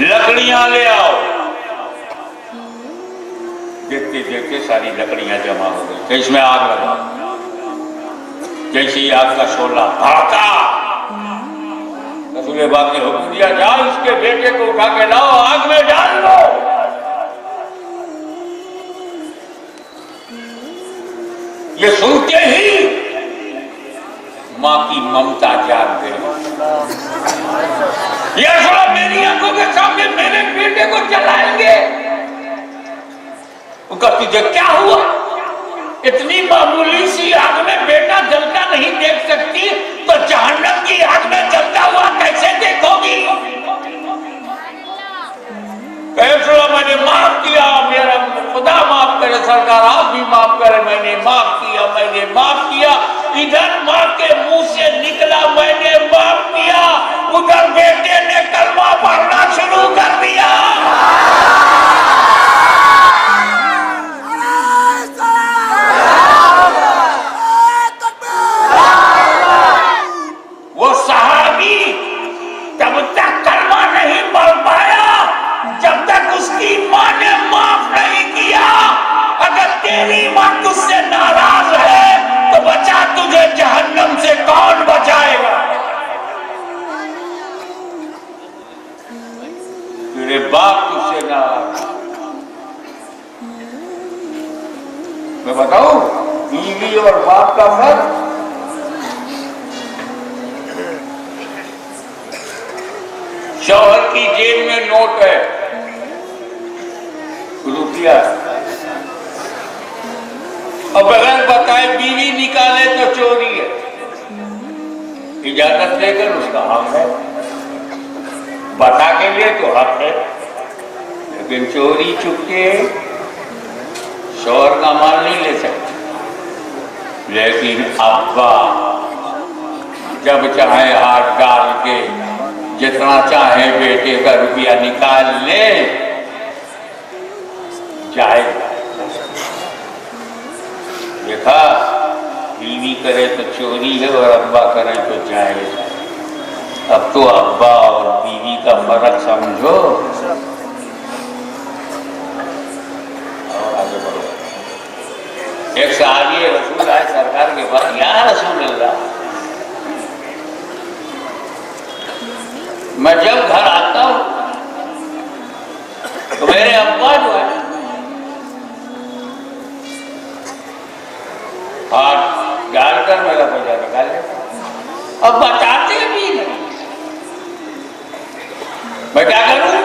लकड़ियां ले आओ। देखते देखते सारी लकड़ियां जमा हो गई। तो इसमें आग लगा। जैसे ही आग का शोला भड़का, रसूल बाग ने हुक्म दिया, जाओ इसके बेटे को उठा के लाओ, आग में डाल लो। ये सुनते ही मां की ममता जाग गई। ये थोड़ा मेरी आंखों के सामने मेरे बेटे को जलाएंगे। उनका तुझे क्या हुआ? इतनी मामूली सी आग में बेटा जलता नहीं देख सकती, तो जहन्नम की आग में जलता हुआ कैसे देखोगी? मैंने माफ किया, मेरा खुदा माफ करे, सरकार आप भी माफ करे। मैंने माफ किया, मैंने माफ किया। इधर माँ के मुंह से निकला मैंने माफ किया, उधर बेटे ने कलमा पढ़ना शुरू कर दिया। वो सहाबी तब तक कलमा नहीं पढ़ पाया तुझे जहन्नम से कौन बचाएगा? तेरे बाप तुझसे नाराज। मैं बताऊं बीवी और बाप का फर्क? शौहर की जेब में नोट है, रुपया, और बगैर बताए बीवी निकाले तो चोरी है। इजाजत देकर उसका हक है, बता के लिए तो हक है, लेकिन चोरी चुपके शौहर का माल नहीं ले सकते। लेकिन अब्बा जब चाहे हाथ डाल के जितना चाहे बेटे का रुपया निकाल ले, जाएगा। देखा, बीवी करे तो चोरी है और अब्बा करे तो जाएगा। अब तो अब्बा और बीवी का फर्क समझो और आगे बढ़ो। एक सहाबी रसूल आए सरकार के पास, या रसूल अल्लाह, मैं जब घर आता हूं तो मेरे अब्बा जो है हाथ डालकर मेरा पैसा निकाल लेता, अब बताते भी नहीं। मैं क्या करूं?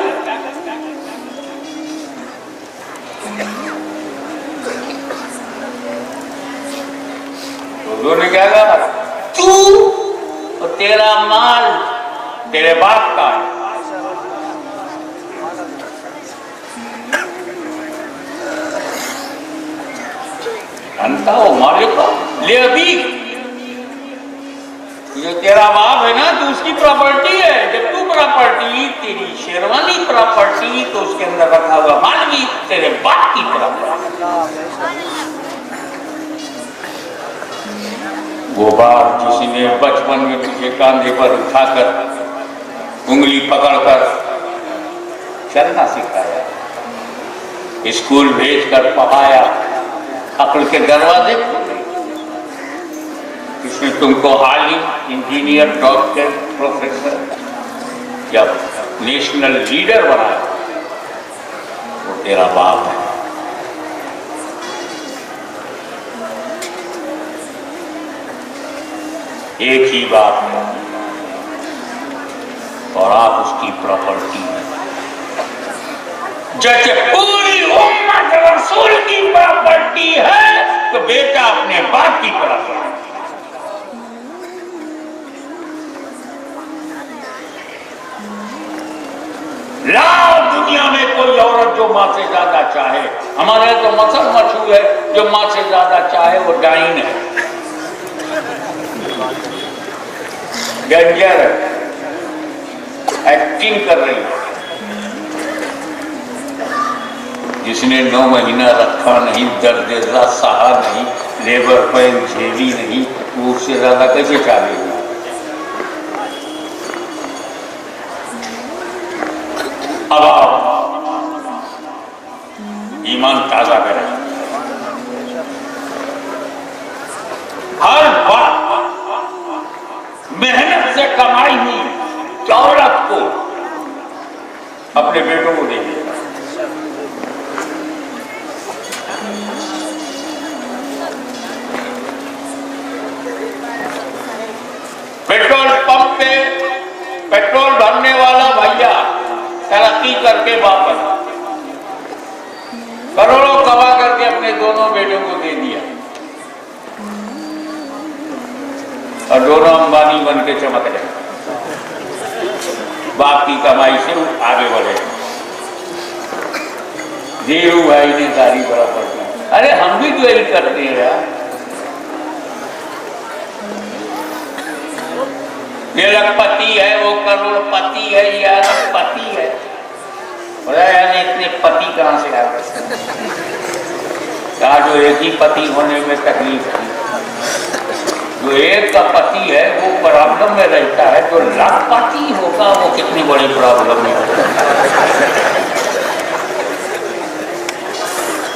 तो उन्होंने क्या कहा, तू और तेरा माल तेरे बाप का है। अंता वो मालिक ले, अभी जो तेरा बाप है ना, तो उसकी प्रॉपर्टी है। जब तू प्रॉपर्टी, तेरी शेरवानी प्रॉपर्टी, तो उसके अंदर रखा हुआ माल भी तेरे बाप की प्रॉपर्टी। वो बाप जिसने बचपन में तुझे कांधे पर उठाकर उंगली पकड़कर चलना सिखाया, स्कूल भेजकर पढ़ाया, अक्ल के दरवाजे खोले, इसने तुमको आलिम, इंजीनियर, डॉक्टर, प्रोफेसर या नेशनल लीडर बनाया, वो तेरा बाप है। एक ही बाप है और आप उसकी प्रॉपर्टी है। जैसे पूरी उम्मत रसूल की प्रॉपर्टी है, तो बेटा अपने बाप की प्रॉपर्टी। लाओ दुनिया में कोई औरत जो माँ से ज्यादा चाहे। हमारे तो मसल मशहूर है, जो माँ से ज्यादा चाहे वो डाइन है, डेंजर है, एक्टिंग कर रही है। जिसने 9 महीना रखा नहीं, दर्द जरा सहा नहीं, लेबर पेन झेली नहीं, वो उससे ज्यादा कैसे चाहेगा? अब आप ईमान ताजा करें। हर बात मेहनत से कमाई हुई दौलत को अपने बेटों को दे दिया। पेट्रोल पंप पे पेट्रोल भरने वाला भैया तरक्की करके वापस करोड़ों कमा करके अपने दोनों बेटों को दे दिया और दोनों अंबानी बन के चमक रहे, बाप की कमाई से आगे बढ़े। धीरू भाई ने सारी प्रॉपर्टी, अरे हम भी तो यही करते हैं यार। ये लखपति है, वो करोड़पति है, ये अरबपति है। यानी इतने पति कहां से आ गए? कहा जो एक ही पति होने में तकलीफ है, जो एक का पति है वो प्रॉब्लम में रहता है, जो लखपति होगा वो कितनी बड़ी प्रॉब्लम में होगा।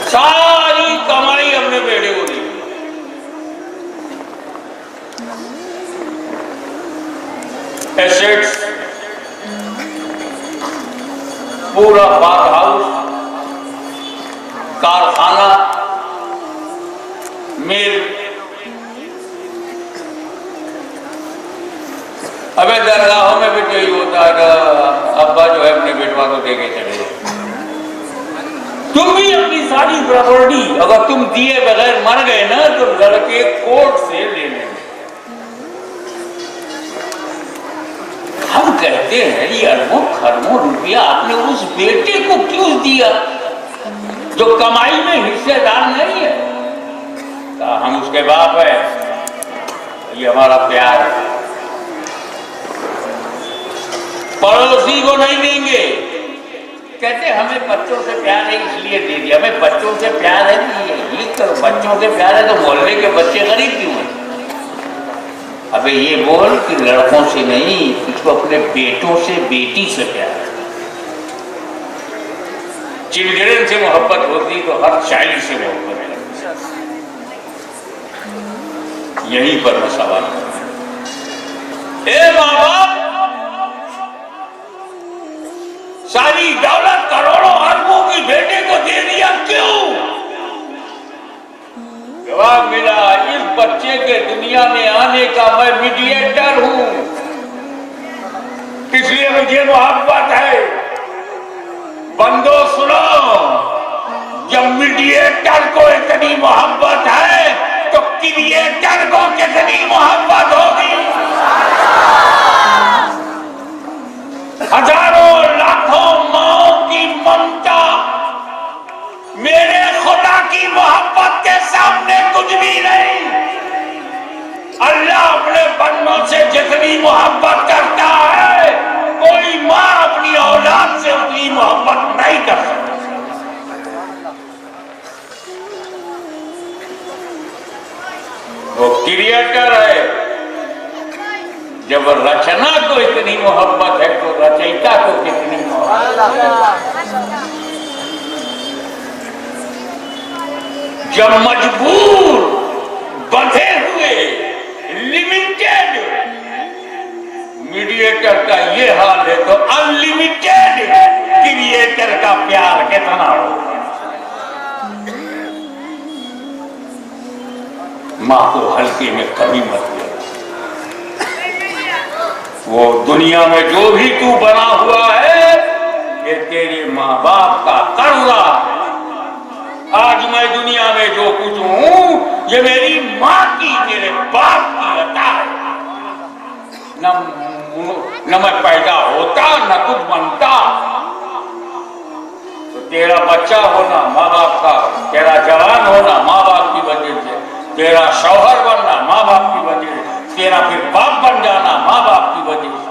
सारी कमाई अपने बेटे को दी पूरा बाथ हाउस, कारखाना, मिल, अबे दरगाहों में भी यही होता है ना, अब्बा जो है अपने बेटवा को देके चले जाए। तुम भी अपनी सारी प्रॉपर्टी अगर तुम दिए बगैर मर गए ना तो लड़के कोर्ट से ले लेंगे। हम कहते हैं ये अरबों खरबों रुपया आपने उस बेटे को क्यों दिया जो कमाई में हिस्सेदार नहीं है? हम उसके बाप है, ये हमारा प्यार है। पड़ोसी को नहीं देंगे, कहते हमें बच्चों से प्यार है इसलिए दे दिया। हमें बच्चों से प्यार है ये करो, बच्चों से प्यार है तो मोहल्ले के बच्चे गरीब क्यों हैं? अबे ये बोल कि लड़कों से नहीं, तुझको अपने बेटों से बेटी से प्यार है। चिल्ड्रन से मोहब्बत होती तो हर चाइल्ड से मोहब्बत है। यहीं पर मैं सवाल करता हूं, माँ बाप सारी दौलत करोड़ों अरबों की बेटे को दे दिया, क्यों? जवाब मिला, इस बच्चे के दुनिया में आने का मैं मीडिएटर हूं, इसलिए मुझे मोहब्बत है। बंदो सुनो, जब मीडिएटर को इतनी मोहब्बत है तो क्रिएटर को कितनी मोहब्बत होगी? हजारों लाखों माओं की ममता मेरे खुदा की मोहब्बत के सामने कुछ भी नहीं। अल्लाह अपने बंदों से जितनी मोहब्बत करता है, कोई माँ अपनी औलाद से उतनी मोहब्बत नहीं कर सकती। वो क्रिएटर है, जब रचना को इतनी मोहब्बत है तो रचयिता को कितनी मोहब्बत है? जब मजबूर, बंधे हुए, लिमिटेड मीडिएटर का ये हाल है तो अनलिमिटेड क्रिएटर का प्यार कितना होगा? मां को हल्के में कभी मत ले। वो दुनिया में जो भी तू बना हुआ है ये तेरे माँ बाप का कर्जा है। आज मैं दुनिया में जो कुछ हूं ये मेरी माँ की, मेरे बाप की अता है। न मैं पैदा होता न कुछ बनता, तो तेरा बच्चा होना माँ बाप का, तेरा जवान होना माँ बाप की वजह से, तेरा शौहर बनना माँ बाप की वजह से, तेरा फिर बाप बन जाना माँ बाप की वजह से।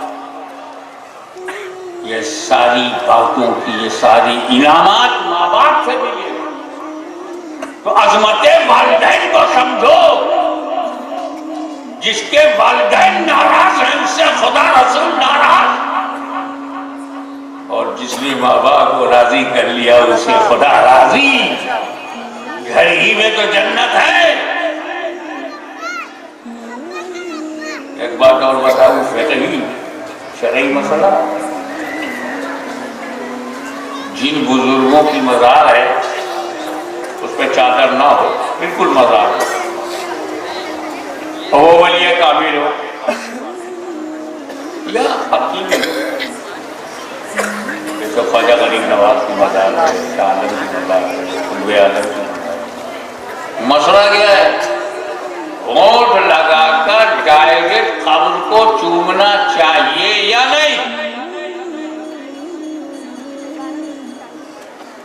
ये सारी बातों की, ये सारी इनामात माँ बाप से मिले। तो अजमते वालिदैन को समझो, जिसके वालिदैन नाराज हैं उससे खुदा रसूल नाराज, और जिसने माँ बाप को राजी कर लिया उससे खुदा राजी। घर ही में तो जन्नत है। एक बात और बताऊं, शरई मसला, जिन बुजुर्गों की मज़ार है उस पर चादर ना हो, बिल्कुल मज़ार हो, और वो वलिय कामिल हो या हकीम हो, जैसे ख्वाजा गरीब नवाज की मज़ार है, शाह आलम की मज़ार है, खुलवे आलम की मज़ार। मसला क्या है? होंठ लगाकर डायरेक्ट कब्र को चूमना चाहिए या नहीं?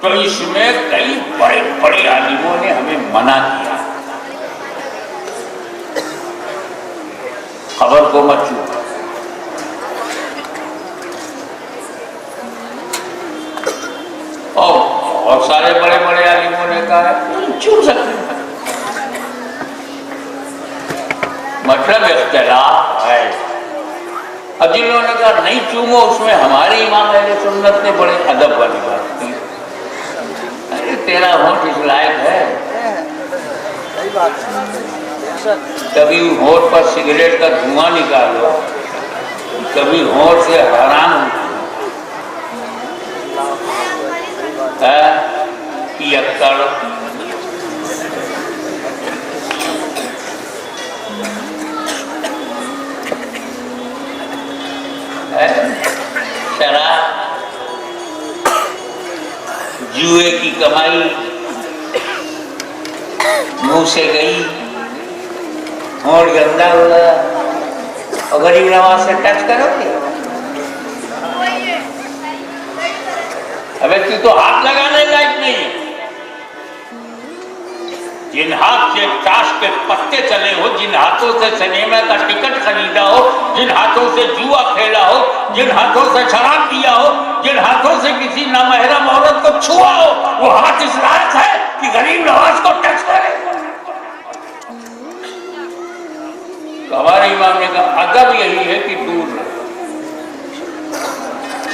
तो इसमें कई बड़े बड़े आलिमों ने हमें मना किया, खबर को मत छूना। और बहुत सारे बड़े बड़े आलिमों ने कहा है छू सकते हैं, मतलब इख्तिलाफ है। अब जिन लोगों ने कहा नहीं चूमो, उसमें हमारे इमाम अहले सुन्नत ने बड़े अदब वाली बात की। अरे तेरा होंठ इस लायक है, कभी होंठ पर सिगरेट का धुआं निकालो, कभी होंठ से हराम पियक्कड़ शराब, जुए की कमाई मुंह से गई, होंठ गंदा हुआ, और गरीब नवाज से टच करोगे? अबे तू तो हाथ लगाने लायक नहीं है। जिन हाथ से ताश के पत्ते चले हो, जिन हाथों से सिनेमा का टिकट खरीदा हो, जिन हाथों से जुआ खेला हो, जिन हाथों से शराब पिया हो, जिन हाथों से किसी नामहरम औरत को छुआ हो, वो हाथ इस लायक है कि गरीब नवाज को टच करे? तो हमारे इमाम ने कहा अदब यही है कि दूर रहो,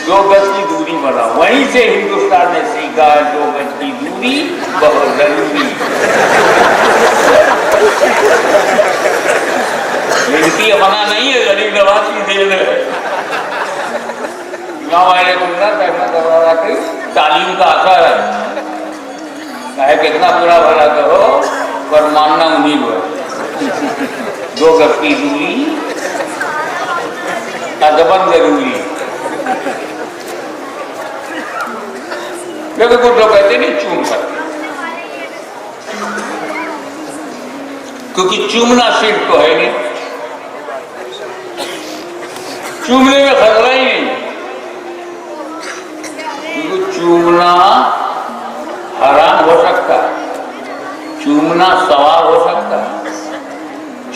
2 गज की दूरी बनाओ। वहीं से हिंदुस्तान ने सीखा 2 गज की दूरी बहुत जरूरी। इनकी मना नहीं है, गरीब नवाज की देन है। तालीम का असर है, चाहे कितना बुरा भला करो पर मानना उन्हीं को है। 2 गज की दूरी अदबन जरूरी है। देखो कुछ लोग कहते नहीं चूम सकते, क्योंकि चूमना सिर्फ तो है नहीं, चूमने में खतरा ही नहीं, क्योंकि चूमना हराम हो सकता है, चूमना सवाब हो सकता है,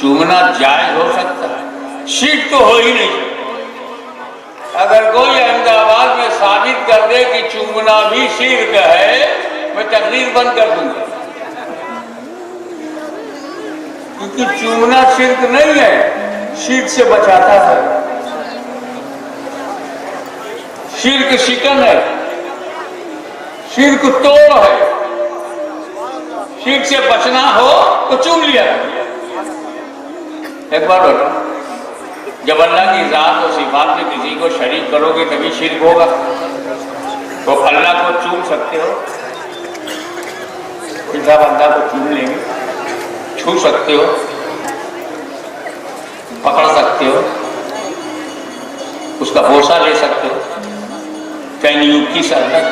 चूमना जायज हो सकता है, शिर्क तो हो ही नहीं सकता। अगर कोई अहमदाबाद में साबित कर दे कि चूमना भी शिर्क है, मैं तकरीर बंद कर दूंगा, क्योंकि चूमना शिर्क नहीं है, शिर्क से बचाता है। शिर्क शिकन है, शिर्क तोड़ है। शिर्क से बचना हो तो चूम लिया। एक बार बोलो, जब अल्लाह की जात और सिफात में किसी को शरीक करोगे तभी शिर्क होगा। तो अल्लाह को चूम सकते हो, सीधा बंदा को चूम लेंगे, छू सकते हो, पकड़ सकते हो, उसका बोसा ले सकते हो, कैन यू किस अल्लाह,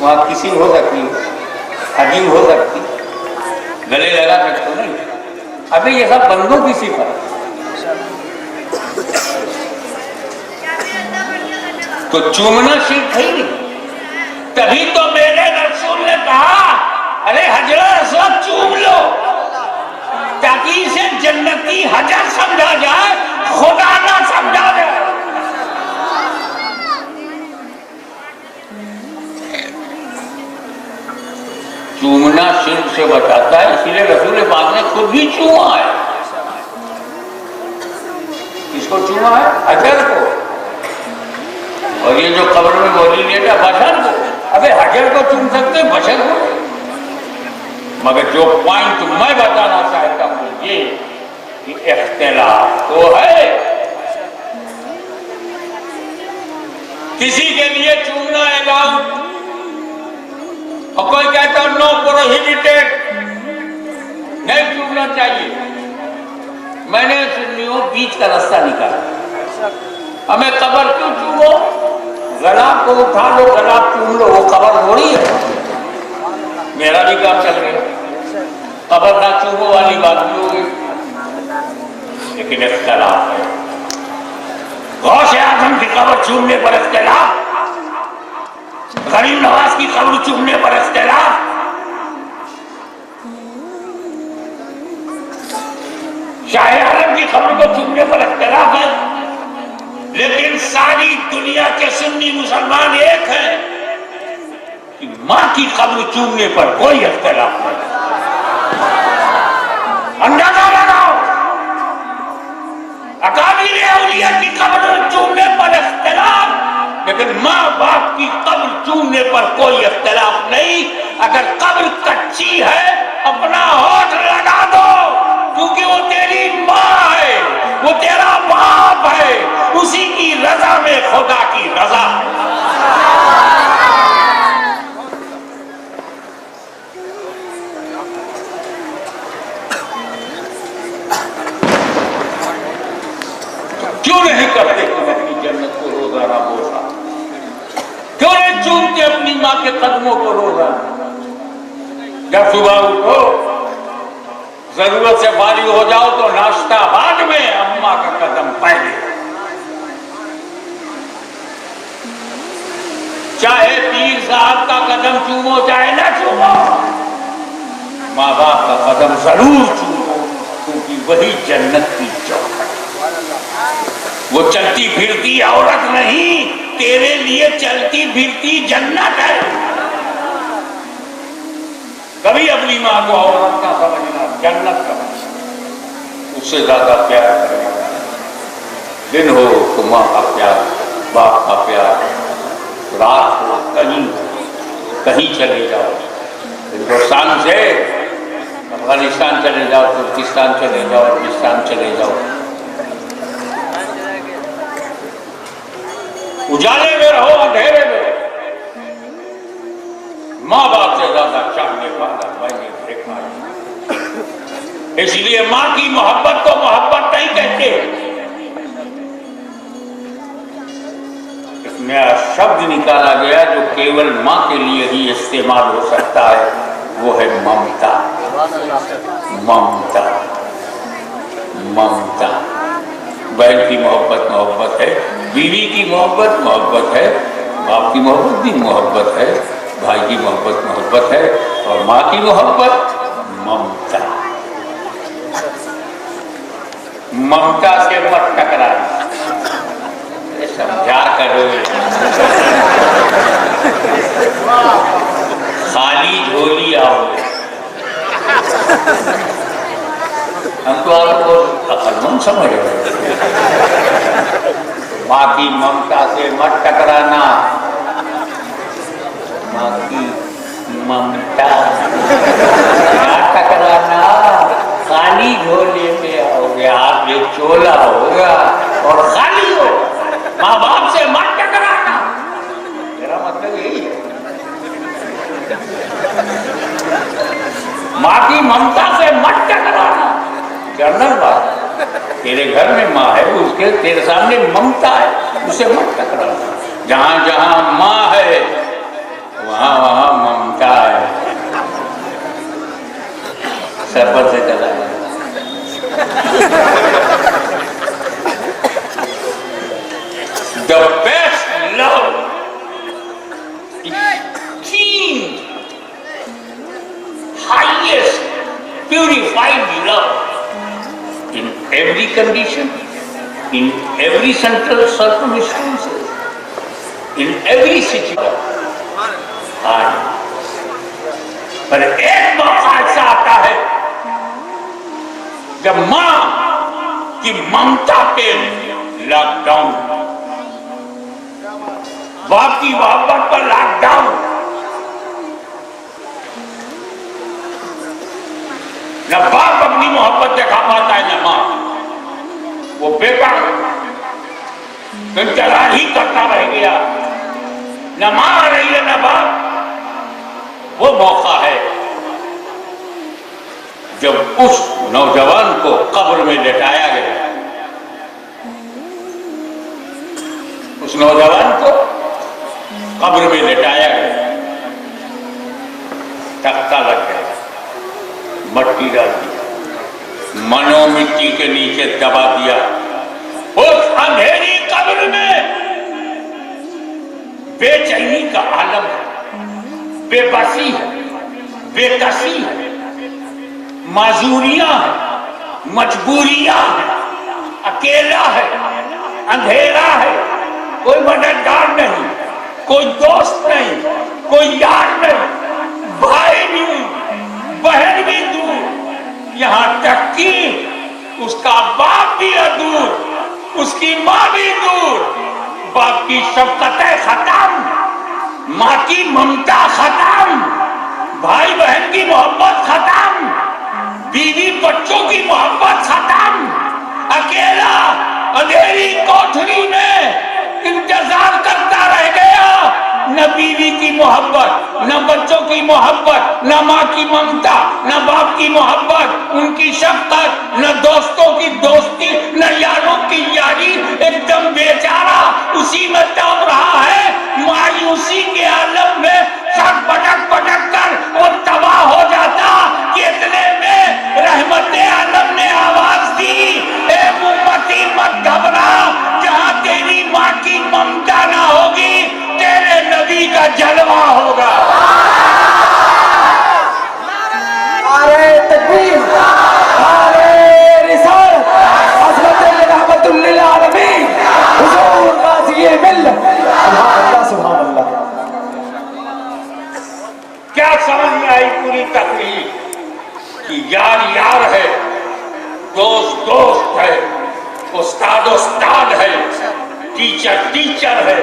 वहां किसी हो सकती है, हजीम हो सकती, गले लगा सकते हो नहीं। अभी ये सब बंदों की सिफत, तो चूमना शिर्क है ही नहीं। तभी तो मेरे रसूल ने कहा अरे हजरा अस्वद चूम लो, ताकि इसे जन्नती हजर समझा जाए, खुदा ना समझा जाए। चूमना शिर्क से बचाता है, इसीलिए रसूल पाक ने खुद भी चूमा है। किसको चूमा है? हजर को। और ये जो कब्र में मौली लेटा बशर को। अबे हजर को चूम सकते, बशर को। मगर जो पॉइंट मैं बताना चाहता हूं ये कि इख्तिलाफ तो है, किसी के लिए चूमना अलाउ, और कोई कहता नो प्रोहिबिटेड, नहीं चूमना चाहिए। मैंने सुन्नियों बीच का रास्ता निकाला, हमें कब्र क्यों चूमो, गलाब को उठा लो, गलाब चूम लो, वो कब्र थोड़ी है। मेरा भी काम चल गया, कब्र ना चूमो वाली बात भी होगी। लेकिन इख्तिलाफ है, गौसे आजम की कब्र चूमने पर इख्तिलाफ, गरीब नवाज की कब्र चूमने पर इख्तिलाफ, शाह आलम की कब्र को चूमने पर इख्तिलाफ है। लेकिन सारी दुनिया के सुन्नी मुसलमान एक हैं कि मां की कब्र चूमने पर कोई इख्तिलाफ नहीं। अंदाजा लगाओ, अकाबिर औलिया की कब्र चूमने पर इख्तिलाफ, लेकिन माँ बाप की कब्र चूमने पर कोई इख्तिलाफ नहीं। अगर कब्र कच्ची है अपना होठ लगा दो, क्योंकि वो तेरी माँ है, वो तेरा बाप है, उसी की रजा में खुदा की रजा है। क्यों नहीं करते तुम अपनी जन्नत को रोजाना बोसा? क्यों नहीं चूमते अपनी माँ के कदमों को रोजाना? जब सुबह उठो, जरूरत से फारिग हो जाओ तो नाश्ता बाद में, अम्मा का कदम पहले। चाहे पीर साहब का कदम चूमो चाहे ना चूमो, माँ बाप का कदम जरूर चूमो, क्योंकि वही जन्नत की चौखट। वो चलती फिरती औरत नहीं, तेरे लिए चलती फिरती जन्नत है। कभी अपनी माँ को औरत का समझना, जन्नत का उससे ज्यादा प्यार करेगा। दिन हो तो माँ का प्यार, बाप का प्यार, रात हो कहीं कहीं चले जाओ, हिंदुस्तान से अफगानिस्तान चले जाओ, तुर्किस्तान चले जाओ, पाकिस्तान चले जाओ, उजाले में रहो अंधेरे में, माँ बाप से ज्यादा चाहने वाला मैंने देखा है। इसलिए माँ की मोहब्बत को मोहब्बत नहीं कहते। एक नया शब्द निकाला गया जो केवल माँ के लिए ही इस्तेमाल हो सकता है, वो है ममता। ममता, ममता। बहन की मोहब्बत मोहब्बत है, बीवी की मोहब्बत मोहब्बत है, बाप की मोहब्बत भी मोहब्बत है, भाई की मोहब्बत मोहब्बत है, और माँ की मोहब्बत ममता। ममता से मत टकराना, समझा करो। खाली झोली आओ, हम तो आपको अकलमंद समझ रहे। माँ की ममता से मत टकराना, माँ की ममता टकराना। खाली झोले में आओगे, आप ये चोला होगा और खाली हो। माँ बाप से मत टकराना, मेरा मतलब यही है। माँ की ममता से मत टकराना, जनरल बात। तेरे घर में माँ है, उसके तेरे सामने ममता है, उसे मत टकराना। जहां जहां माँ है वहां वहां ममता है। सफर से चला The best love is keen, highest, purified love in every condition, in every central circumstances, in every situation. पर एक मौका ऐसा आता है जब मां की ममता पे लॉकडाउन, बाप की मोहब्बत पर लॉकडाउन। न बाप अपनी मोहब्बत दिखा पाता है, न मां। वो बेटा इंतजार ही करता रह गया, न मां आ रही है न बाप। वो मौका है जब उस नौजवान को कब्र में लेटाया गया। उस नौजवान को कब्र में लेटाया गया, तख्ता लग गया, मट्टी डाल दी, मनो मिट्टी के नीचे दबा दिया। उस अंधेरी कब्र में बेचैनी का आलम है, बेबसी है, बेकसी है, माजूरियां है, मजबूरियां है, अकेला है, अंधेरा है, कोई मददगार नहीं, कोई दोस्त नहीं, कोई यार नहीं, भाई नहीं, बहन भी दूर, यहां तक कि उसका बाप भी दूर, उसकी मां भी दूर। बाप की शफकतें खत्म, माँ की ममता खत्म, भाई बहन की मोहब्बत खत्म, बीवी बच्चों की मोहब्बत खत्म। अकेला अंधेरी कोठरी में इंतजार करता रह गया, न बीवी की मोहब्बत, न बच्चों की मोहब्बत, न माँ की ममता, न बाप की मोहब्बत, उनकी शफकत, न दोस्तों की दोस्ती, न यारों की यारी, एकदम बेचारा उसी में दब रहा है। मायूसी के आलम में सर पटक पटक कर वो तबाह हो जाता कि इतने में रहमत आलम ने आवाज दी, ए उम्मती मत घबरा, जहां तेरी माँ की ममता ना होगी तेरे नबी का जलवा होगा। नारे तकबीर, नारे रिसालत, अज़मत रहमतुल लिल आलमीन, हुजूर गाज़ी मिल्लत। सुभान अल्लाह, सुभान अल्लाह। क्या समझ में आई पूरी तकरीर कि यार यार है, दोस्त दोस्त है, उस्ताद उस्ताद है, टीचर टीचर है,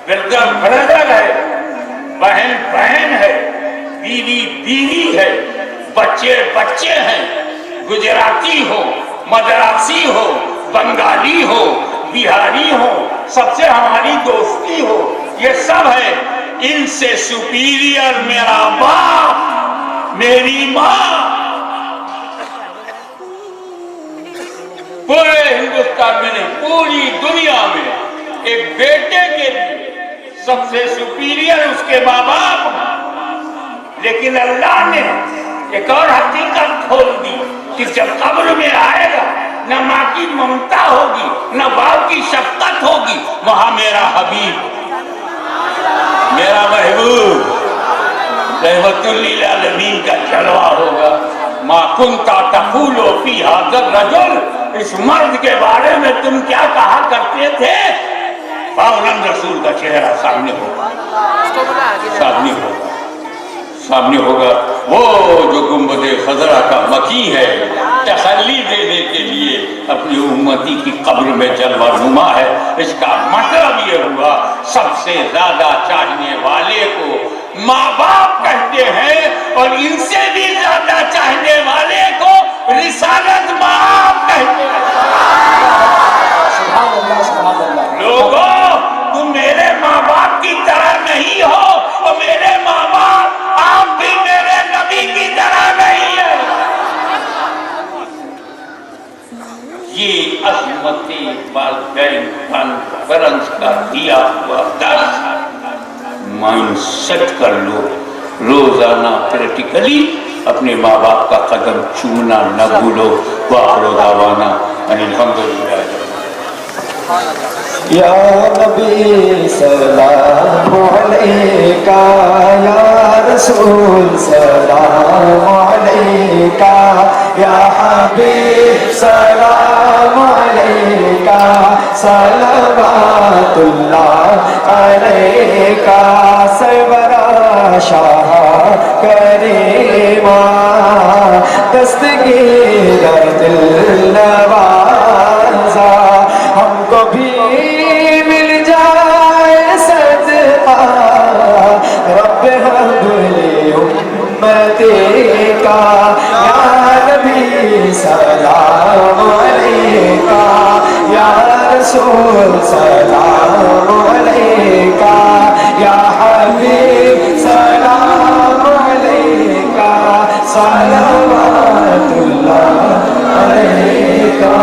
ब्रदर ब्रदर है, बहन बहन है, बीवी बीवी है, बच्चे बच्चे हैं, गुजराती हो, मद्रासी हो, बंगाली हो, बिहारी हो, सबसे हमारी दोस्ती हो, ये सब है। इनसे सुपीरियर मेरा बाप, मेरी माँ। पूरे हिंदुस्तान में नहीं, पूरी दुनिया में एक बेटे के लिए सबसे सुपीरियर उसके माँ बाप। लेकिन अल्लाह ने एक और हकीकत खोल दी कि जब कब्र में आएगा न माँ की ममता होगी, न बाप की शफकत होगी, वहां मेरा हबीब, मेरा महबूब रहमतुल लिल आलमीन का जलवा होगा। मा कुंता तक़ूलु फी हाज़र रजुल, इस मर्द के बारे में तुम क्या कहा करते थे? फौरन रसूल का चेहरा सामने होगा, सामने होगा, सामने होगा। वो जो गुंबदे खजरा का मकी है, तसल्ली देने के लिए अपनी उम्मती की कब्र में जलवा नुमा है। इसका मतलब ये हुआ सबसे ज्यादा चाहने वाले को माँ बाप कहते हैं, और इनसे भी ज्यादा चाहने वाले को रिसालत बाप कहते हैं। सुभान अल्लाह, सुभान अल्लाह। लोगों, तुम मेरे माँ बाप की तरह नहीं हो, और मेरे माँ बाप आप भी मेरे नबी की तरह नहीं है। ये अज़मते वालिदैन कॉन्फ्रेंस का दिया हुआ दर्स माइंड सेट कर लो। रोजाना प्रैक्टिकली अपने माँ बाप का कदम चूमना न भूलो। वाखिर दावाना अनिल हम्दुलिल्लाह। या नबी सलाम अलैका, या रसूल सलाम अलैका, या हबीब सलाम अलैका, सलवातुल्लाह अलैका, सरवरा शाह करीमा, दस्तगीर दिल नवाज़ा, हमको भी मिल जाए सदका, रब्बे हब्ली उम्मती का, या नबी सलाम अलैका, या रसूल सलाम अलैका, या हबीब सलाम अलैका, सलवातुल्लाह अलैका।